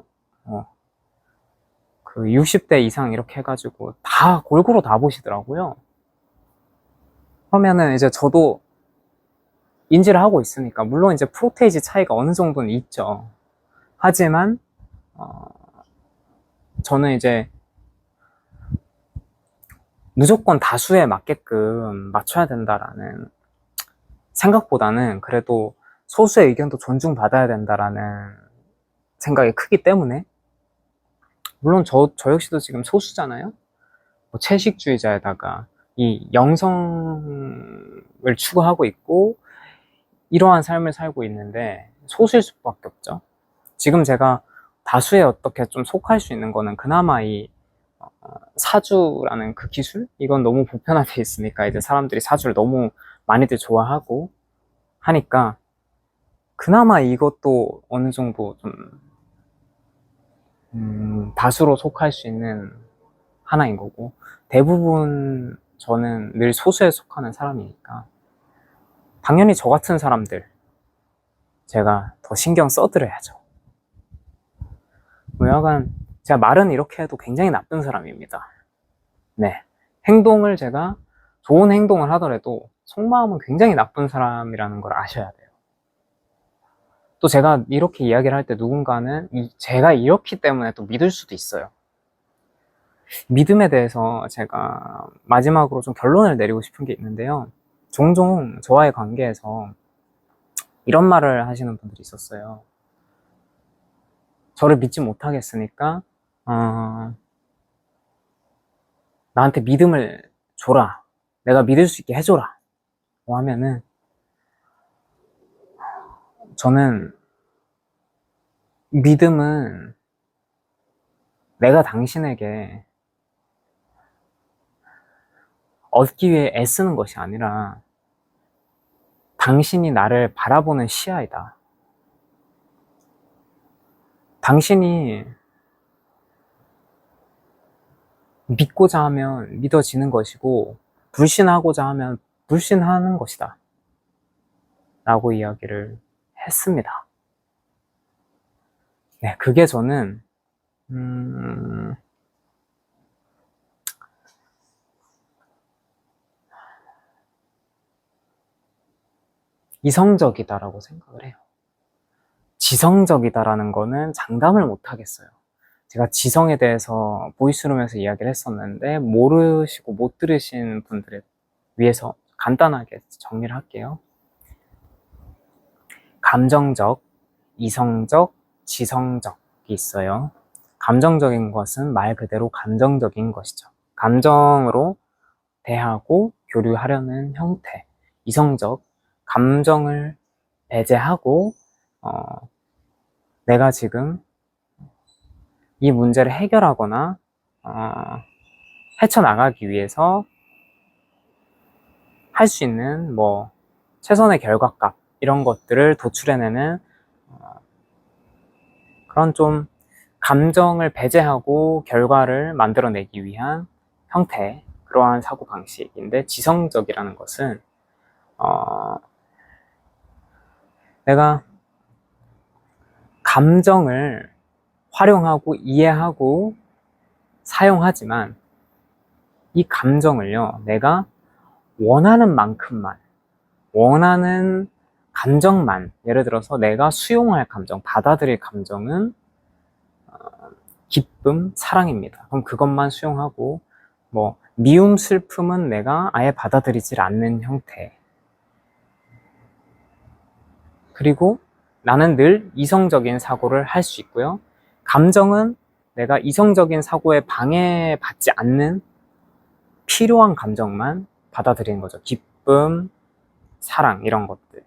그 60대 이상 이렇게 해가지고 다 골고루 다 보시더라고요. 그러면은 이제 저도 인지를 하고 있으니까, 물론 이제 프로테이지 차이가 어느 정도는 있죠. 하지만 저는 이제 무조건 다수에 맞게끔 맞춰야 된다라는 생각보다는 그래도 소수의 의견도 존중받아야 된다라는 생각이 크기 때문에, 물론 저 역시도 지금 소수잖아요. 뭐 채식주의자에다가 이 영성을 추구하고 있고 이러한 삶을 살고 있는데 소수일 수밖에 없죠. 지금 제가 다수에 어떻게 좀 속할 수 있는 거는 그나마 이 사주라는 그 기술? 이건 너무 보편화되어 있으니까 이제 사람들이 사주를 너무 많이들 좋아하고 하니까 그나마 이것도 어느 정도 좀 다수로 속할 수 있는 하나인 거고, 대부분 저는 늘 소수에 속하는 사람이니까 당연히 저 같은 사람들 제가 더 신경 써드려야죠. 뭐 여하간 제가 말은 이렇게 해도 굉장히 나쁜 사람입니다. 네, 행동을 제가 좋은 행동을 하더라도 속마음은 굉장히 나쁜 사람이라는 걸 아셔야 돼요. 또 제가 이렇게 이야기를 할 때 누군가는 제가 이렇기 때문에 또 믿을 수도 있어요. 믿음에 대해서 제가 마지막으로 좀 결론을 내리고 싶은 게 있는데요. 종종 저와의 관계에서 이런 말을 하시는 분들이 있었어요. 저를 믿지 못하겠으니까 나한테 믿음을 줘라, 내가 믿을 수 있게 해줘라 뭐 하면은, 저는 믿음은 내가 당신에게 얻기 위해 애쓰는 것이 아니라 당신이 나를 바라보는 시야이다. 당신이 믿고자 하면 믿어지는 것이고 불신하고자 하면 불신하는 것이다 라고 이야기를 했습니다. 네, 그게 저는 이성적이다라고 생각을 해요. 지성적이다라는 거는 장담을 못 하겠어요. 제가 지성에 대해서 보이스룸에서 이야기를 했었는데 모르시고 못 들으신 분들을 위해서 간단하게 정리를 할게요. 감정적, 이성적, 지성적이 있어요. 감정적인 것은 말 그대로 감정적인 것이죠. 감정으로 대하고 교류하려는 형태. 이성적, 감정을 배제하고 내가 지금 이 문제를 해결하거나 헤쳐나가기 위해서 할 수 있는 뭐 최선의 결과값 이런 것들을 도출해내는 그런 좀 감정을 배제하고 결과를 만들어내기 위한 형태, 그러한 사고방식인데, 지성적이라는 것은 내가 감정을 활용하고 이해하고 사용하지만 이 감정을요, 내가 원하는 만큼만, 원하는 감정만, 예를 들어서 내가 수용할 감정, 받아들일 감정은 기쁨, 사랑입니다. 그럼 그것만 수용하고, 뭐 미움, 슬픔은 내가 아예 받아들이질 않는 형태. 그리고 나는 늘 이성적인 사고를 할 수 있고요. 감정은 내가 이성적인 사고에 방해받지 않는 필요한 감정만 받아들이는 거죠. 기쁨, 사랑 이런 것들.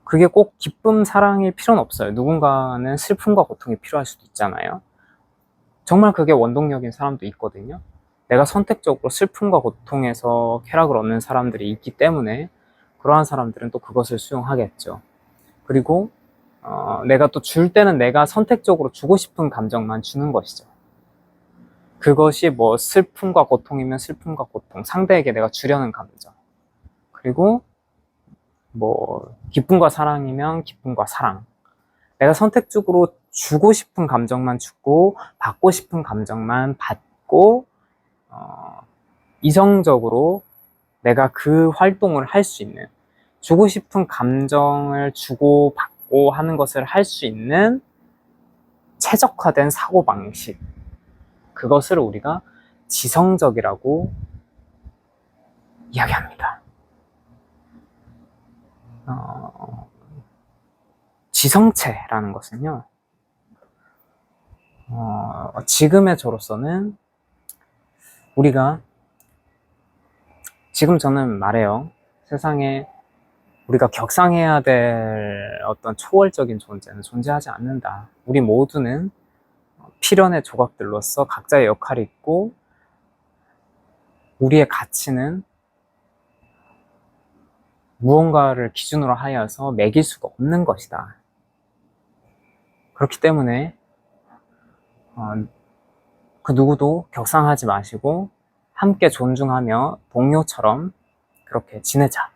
그게 꼭 기쁨, 사랑일 필요는 없어요. 누군가는 슬픔과 고통이 필요할 수도 있잖아요. 정말 그게 원동력인 사람도 있거든요. 내가 선택적으로 슬픔과 고통에서 쾌락을 얻는 사람들이 있기 때문에 그러한 사람들은 또 그것을 수용하겠죠. 그리고 내가 또 줄 때는 내가 선택적으로 주고 싶은 감정만 주는 것이죠. 그것이 뭐 슬픔과 고통이면 슬픔과 고통, 상대에게 내가 주려는 감정. 그리고 뭐 기쁨과 사랑이면 기쁨과 사랑. 내가 선택적으로 주고 싶은 감정만 주고 받고 싶은 감정만 받고 이성적으로 내가 그 활동을 할 수 있는, 주고 싶은 감정을 주고 받고 하는 것을 할 수 있는 최적화된 사고방식, 그것을 우리가 지성적이라고 이야기합니다. 지성체라는 것은요, 지금의 저로서는 우리가, 지금 저는 말해요. 세상에 우리가 격상해야 될 어떤 초월적인 존재는 존재하지 않는다. 우리 모두는 필연의 조각들로서 각자의 역할이 있고, 우리의 가치는 무언가를 기준으로 하여서 매길 수가 없는 것이다. 그렇기 때문에 그 누구도 격상하지 마시고 함께 존중하며 동료처럼 그렇게 지내자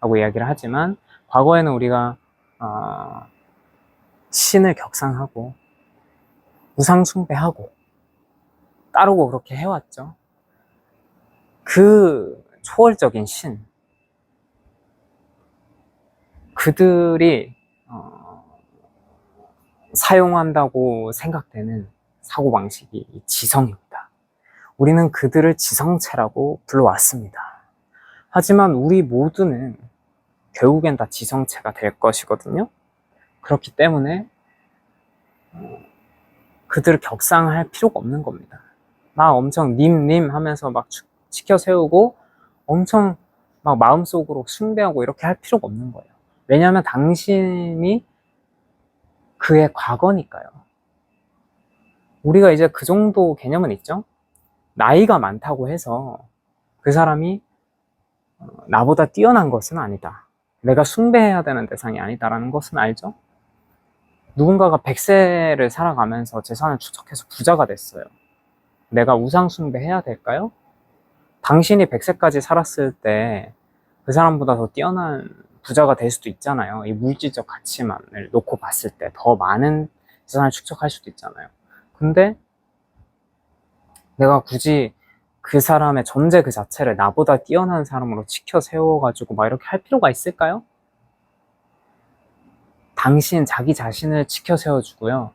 라고 이야기를 하지만, 과거에는 우리가 신을 격상하고 우상 숭배하고 따르고 그렇게 해왔죠. 그 초월적인 신, 그들이 사용한다고 생각되는 사고방식이 지성입니다. 우리는 그들을 지성체라고 불러왔습니다. 하지만 우리 모두는 결국엔 다 지성체가 될 것이거든요. 그렇기 때문에 그들을 격상할 필요가 없는 겁니다. 나 엄청 님 하면서 막 치켜 세우고 엄청 막 마음속으로 숭배하고 이렇게 할 필요가 없는 거예요. 왜냐하면 당신이 그의 과거니까요. 우리가 이제 그 정도 개념은 있죠? 나이가 많다고 해서 그 사람이 나보다 뛰어난 것은 아니다. 내가 숭배해야 되는 대상이 아니다라는 것은 알죠? 누군가가 100세를 살아가면서 재산을 축적해서 부자가 됐어요. 내가 우상 숭배해야 될까요? 당신이 100세까지 살았을 때 그 사람보다 더 뛰어난 부자가 될 수도 있잖아요. 이 물질적 가치만을 놓고 봤을 때 더 많은 재산을 축적할 수도 있잖아요. 근데 내가 굳이 그 사람의 존재 그 자체를 나보다 뛰어난 사람으로 치켜 세워가지고 막 이렇게 할 필요가 있을까요? 당신 자기 자신을 치켜 세워주고요.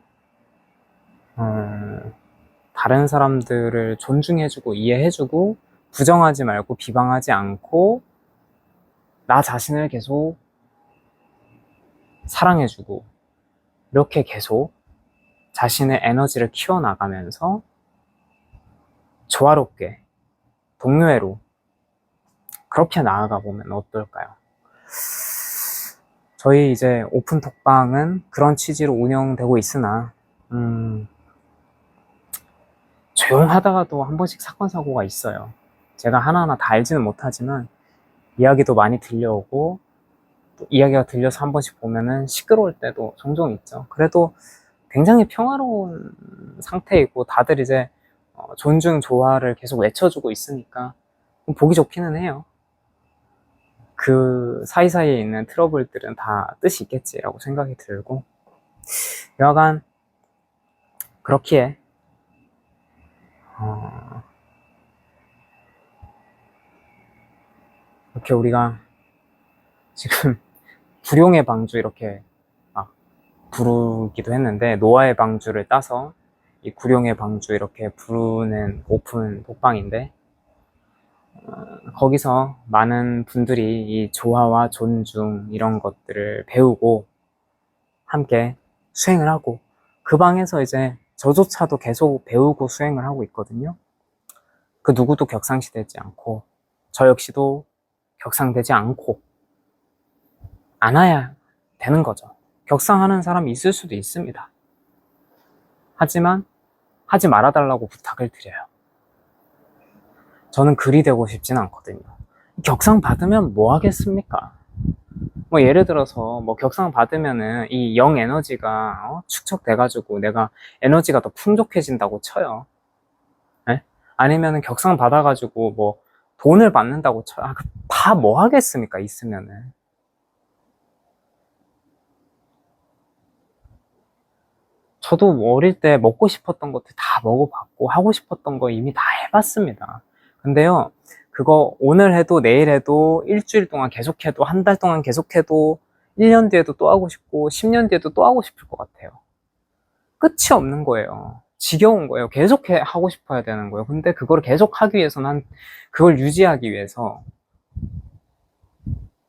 다른 사람들을 존중해주고 이해해주고 부정하지 말고 비방하지 않고 나 자신을 계속 사랑해주고 이렇게 계속 자신의 에너지를 키워나가면서 조화롭게 동료애로 그렇게 나아가 보면 어떨까요? 저희 이제 오픈톡방은 그런 취지로 운영되고 있으나 조용하다가도 한 번씩 사건 사고가 있어요. 제가 하나하나 다 알지는 못하지만 이야기도 많이 들려오고 또 이야기가 들려서 한 번씩 보면은 시끄러울 때도 종종 있죠. 그래도 굉장히 평화로운 상태이고 다들 이제 존중, 조화를 계속 외쳐주고 있으니까 보기 좋기는 해요. 그 사이사이에 있는 트러블들은 다 뜻이 있겠지라고 생각이 들고, 여하간 그렇기에 이렇게 우리가 지금 불용의 방주 이렇게 막 부르기도 했는데, 노아의 방주를 따서 이 구룡의 방주 이렇게 부르는 오픈 독방인데, 거기서 많은 분들이 이 조화와 존중 이런 것들을 배우고 함께 수행을 하고 그 방에서 이제 저조차도 계속 배우고 수행을 하고 있거든요. 그 누구도 격상시되지 않고 저 역시도 격상되지 않고 않아야 되는 거죠. 격상하는 사람이 있을 수도 있습니다. 하지만 하지 말아달라고 부탁을 드려요. 저는 글이 되고 싶진 않거든요. 격상 받으면 뭐 하겠습니까? 뭐 예를 들어서 뭐 격상 받으면은 이 영 에너지가 축적돼가지고 내가 에너지가 더 풍족해진다고 쳐요. 네? 아니면은 격상 받아가지고 뭐 돈을 받는다고 쳐요. 다 뭐 하겠습니까? 있으면은. 저도 어릴 때 먹고 싶었던 것들 다 먹어봤고 하고 싶었던 거 이미 다 해봤습니다. 근데요, 그거 오늘 해도 내일 해도 일주일 동안 계속해도 한 달 동안 계속해도 1년 뒤에도 또 하고 싶고 10년 뒤에도 또 하고 싶을 것 같아요. 끝이 없는 거예요. 지겨운 거예요. 계속 하고 싶어야 되는 거예요. 근데 그걸 계속 하기 위해서는 그걸 유지하기 위해서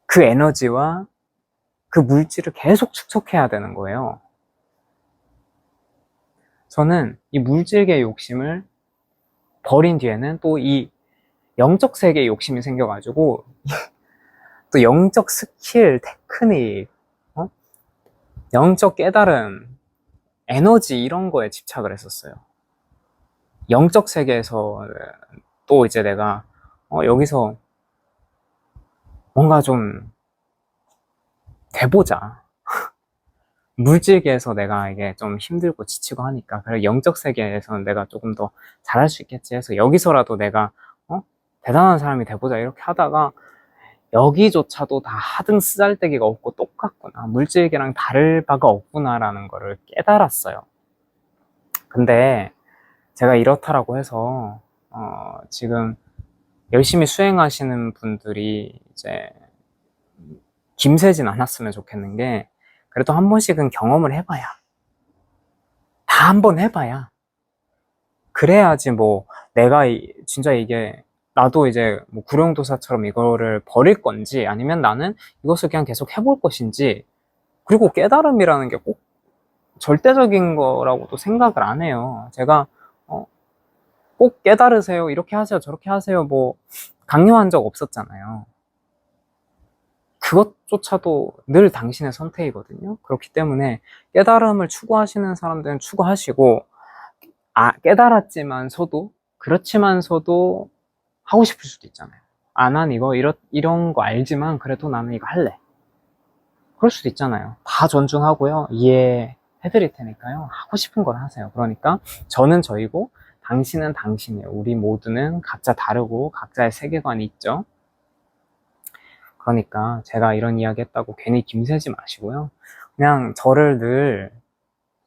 그 에너지와 그 물질을 계속 축적해야 되는 거예요. 저는 이 물질계 욕심을 버린 뒤에는 또 이 영적 세계에 욕심이 생겨가지고 또 영적 스킬, 테크닉, 영적 깨달음, 에너지 이런 거에 집착을 했었어요. 영적 세계에서 또 이제 내가 여기서 뭔가 좀 돼보자. 물질계에서 내가 이게 좀 힘들고 지치고 하니까 그래 영적 세계에서는 내가 조금 더 잘할 수 있겠지 해서 여기서라도 내가 대단한 사람이 돼보자 이렇게 하다가 여기조차도 다 하등 쓰잘데기가 없고 똑같구나. 물질계랑 다를 바가 없구나라는 거를 깨달았어요. 근데 제가 이렇다라고 해서 지금 열심히 수행하시는 분들이 이제 김새진 않았으면 좋겠는 게 그래도 한 번씩은 경험을 해봐야 다 한 번 해봐야 그래야지 뭐 내가 진짜 이게 나도 이제 뭐 구룡도사처럼 이거를 버릴 건지 아니면 나는 이것을 그냥 계속 해볼 것인지 그리고 깨달음이라는 게 꼭 절대적인 거라고도 생각을 안 해요. 제가 꼭 깨달으세요 이렇게 하세요 저렇게 하세요 뭐 강요한 적 없었잖아요. 그것조차도 늘 당신의 선택이거든요. 그렇기 때문에 깨달음을 추구하시는 사람들은 추구하시고 깨달았지만서도 그렇지만서도 하고 싶을 수도 있잖아요. 난 이거 이런 거 알지만 그래도 나는 이거 할래. 그럴 수도 있잖아요. 다 존중하고요. 이해해드릴 테니까요. 하고 싶은 걸 하세요. 그러니까 저는 저이고 당신은 당신이에요. 우리 모두는 각자 다르고 각자의 세계관이 있죠. 그러니까 제가 이런 이야기 했다고 괜히 김새지 마시고요. 그냥 저를 늘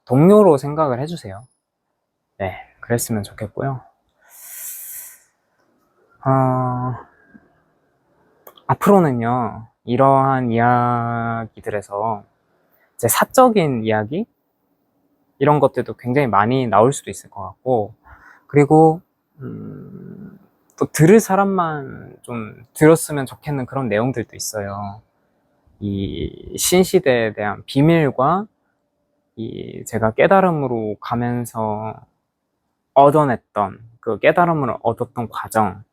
동료로 생각을 해주세요. 네, 그랬으면 좋겠고요. 앞으로는요, 이러한 이야기들에서 제 사적인 이야기? 이런 것들도 굉장히 많이 나올 수도 있을 것 같고, 그리고, 또 들을 사람만 좀 들었으면 좋겠는 그런 내용들도 있어요. 이 신시대에 대한 비밀과 이 제가 깨달음으로 가면서 얻어냈던 그 깨달음을 얻었던 과정.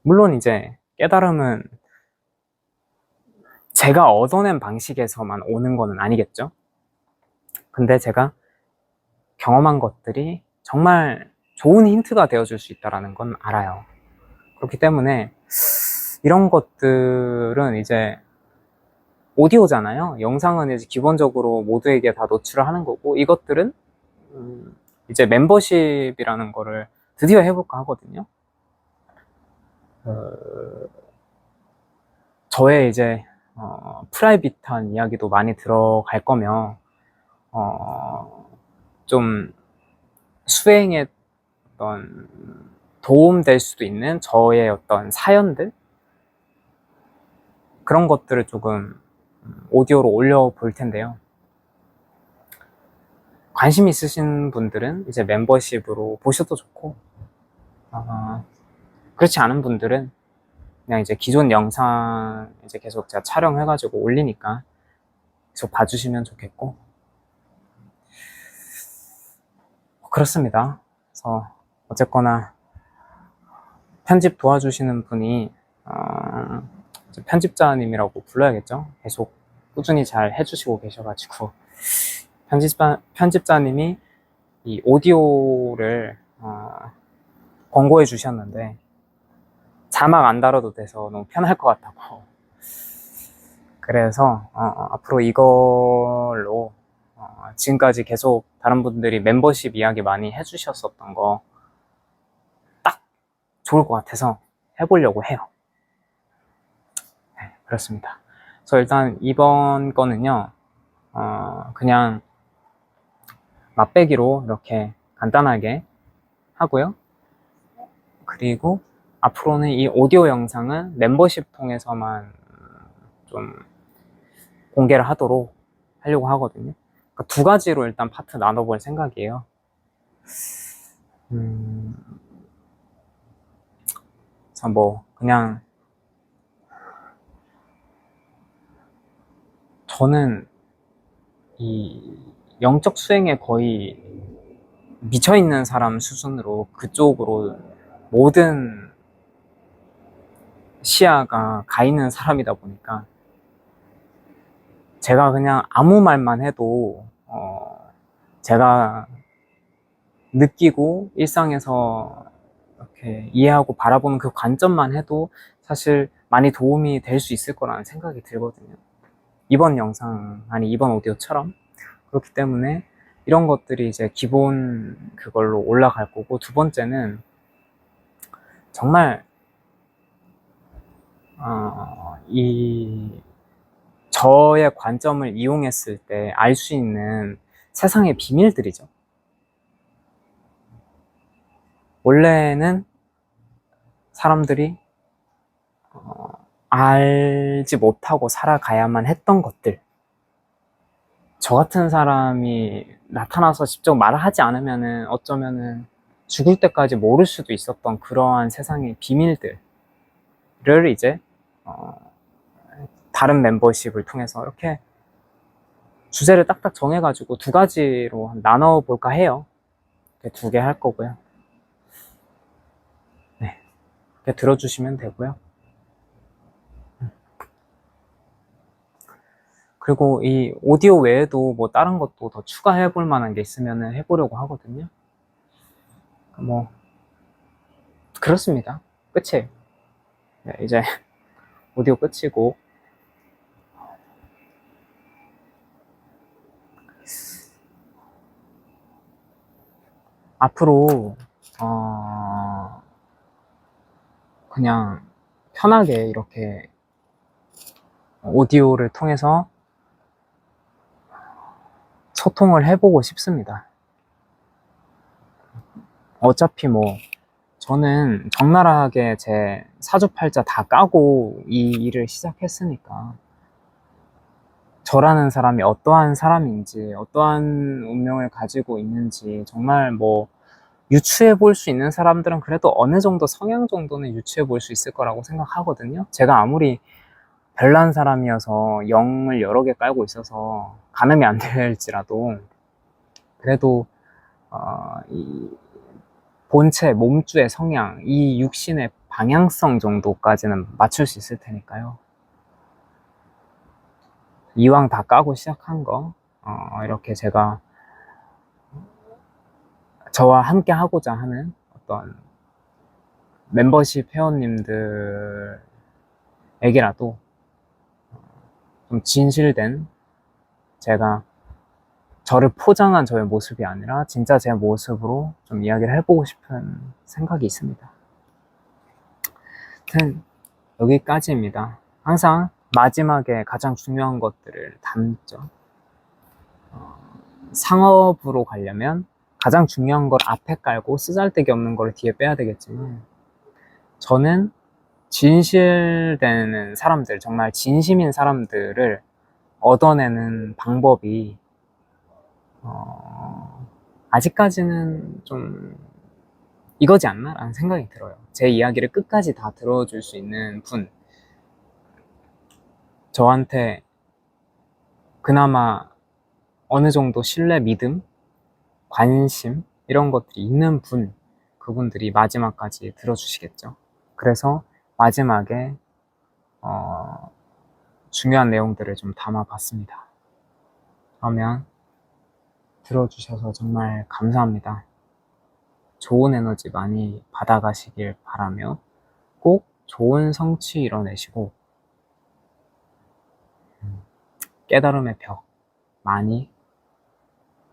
물론 이제 깨달음은 제가 얻어낸 방식에서만 오는 거는 아니겠죠. 근데 제가 경험한 것들이 정말 좋은 힌트가 되어줄 수 있다는 건 알아요. 그렇기 때문에 이런 것들은 이제 오디오잖아요. 영상은 이제 기본적으로 모두에게 다 노출을 하는 거고 이것들은 이제 멤버십이라는 거를 드디어 해볼까 하거든요. 저의 이제 프라이빗한 이야기도 많이 들어갈 거며 좀 수행에 어떤 도움될 수도 있는 저의 어떤 사연들 그런 것들을 조금 오디오로 올려볼 텐데요. 관심 있으신 분들은 이제 멤버십으로 보셔도 좋고 그렇지 않은 분들은 그냥 이제 기존 영상 이제 계속 제가 촬영해가지고 올리니까 계속 봐주시면 좋겠고, 그렇습니다. 그래서 어쨌거나 편집 도와주시는 분이 이제 편집자님이라고 불러야겠죠. 계속 꾸준히 잘 해주시고 계셔가지고 편집자님이 이 오디오를 권고해 주셨는데 자막 안 달아도 돼서 너무 편할 것 같다고. 그래서 앞으로 이걸로 지금까지 계속 다른 분들이 멤버십 이야기 많이 해주셨었던 거 딱 좋을 것 같아서 해보려고 해요. 네, 그렇습니다. 그래서 일단 이번 거는요, 그냥 맛배기로 이렇게 간단하게 하고요. 그리고 앞으로는 이 오디오 영상은 멤버십 통해서만 좀 공개를 하려고 하거든요. 그러니까 두 가지로 일단 파트 나눠볼 생각이에요. 그래서 뭐 그냥 저는 이 영적 수행에 거의 미쳐있는 사람 수준으로 그쪽으로 모든 시야가 가 있는 사람이다 보니까 제가 그냥 아무 말만 해도 제가 느끼고 일상에서 이렇게 이해하고 바라보는 그 관점만 해도 사실 많이 도움이 될 수 있을 거라는 생각이 들거든요. 이번 영상, 아니 이번 오디오처럼. 그렇기 때문에 이런 것들이 이제 기본 그걸로 올라갈 거고, 두 번째는 정말 이 저의 관점을 이용했을 때 알 수 있는 세상의 비밀들이죠. 원래는 사람들이 알지 못하고 살아가야만 했던 것들, 저 같은 사람이 나타나서 직접 말을 하지 않으면은 어쩌면은 죽을 때까지 모를 수도 있었던 그러한 세상의 비밀들을 이제 다른 멤버십을 통해서 이렇게 주제를 딱딱 정해가지고 두 가지로 나눠볼까 해요. 두 개 할 거고요. 네, 이렇게 들어주시면 되고요. 그리고 이 오디오 외에도 뭐 다른 것도 더 추가해 볼 만한 게 있으면 해보려고 하거든요. 뭐 그렇습니다. 끝이에요. 네, 이제 오디오 끝이고, 앞으로 그냥 편하게 이렇게 오디오를 통해서 소통을 해보고 싶습니다. 어차피 뭐 저는 적나라하게 제 사주팔자 다 까고 이 일을 시작했으니까 저라는 사람이 어떠한 사람인지, 어떠한 운명을 가지고 있는지 정말 뭐 유추해 볼 수 있는 사람들은 그래도 어느 정도 성향 정도는 유추해 볼 수 있을 거라고 생각하거든요. 제가 아무리 별난 사람이어서 영을 여러 개 깔고 있어서 가늠이 안 될지라도 그래도 이 본체, 몸주의 성향, 이 육신의 방향성 정도까지는 맞출 수 있을 테니까요. 이왕 다 까고 시작한 거 이렇게 제가 저와 함께 하고자 하는 어떤 멤버십 회원님들에게라도 좀 진실된, 제가 저를 포장한 저의 모습이 아니라 진짜 제 모습으로 좀 이야기를 해보고 싶은 생각이 있습니다. 아무튼 여기까지입니다. 항상 마지막에 가장 중요한 것들을 담죠. 상업으로 가려면 가장 중요한 걸 앞에 깔고 쓰잘데기 없는 걸 뒤에 빼야 되겠지만, 저는 진실되는 사람들, 정말 진심인 사람들을 얻어내는 방법이 아직까지는 좀 이거지 않나? 라는 생각이 들어요. 제 이야기를 끝까지 다 들어줄 수 있는 분, 저한테 그나마 어느 정도 신뢰, 믿음, 관심 이런 것들이 있는 분, 그분들이 마지막까지 들어주시겠죠. 그래서 마지막에 중요한 내용들을 좀 담아봤습니다. 그러면 들어주셔서 정말 감사합니다. 좋은 에너지 많이 받아가시길 바라며 꼭 좋은 성취 이뤄내시고 깨달음의 벽 많이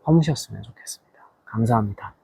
허무셨으면 좋겠습니다. 감사합니다.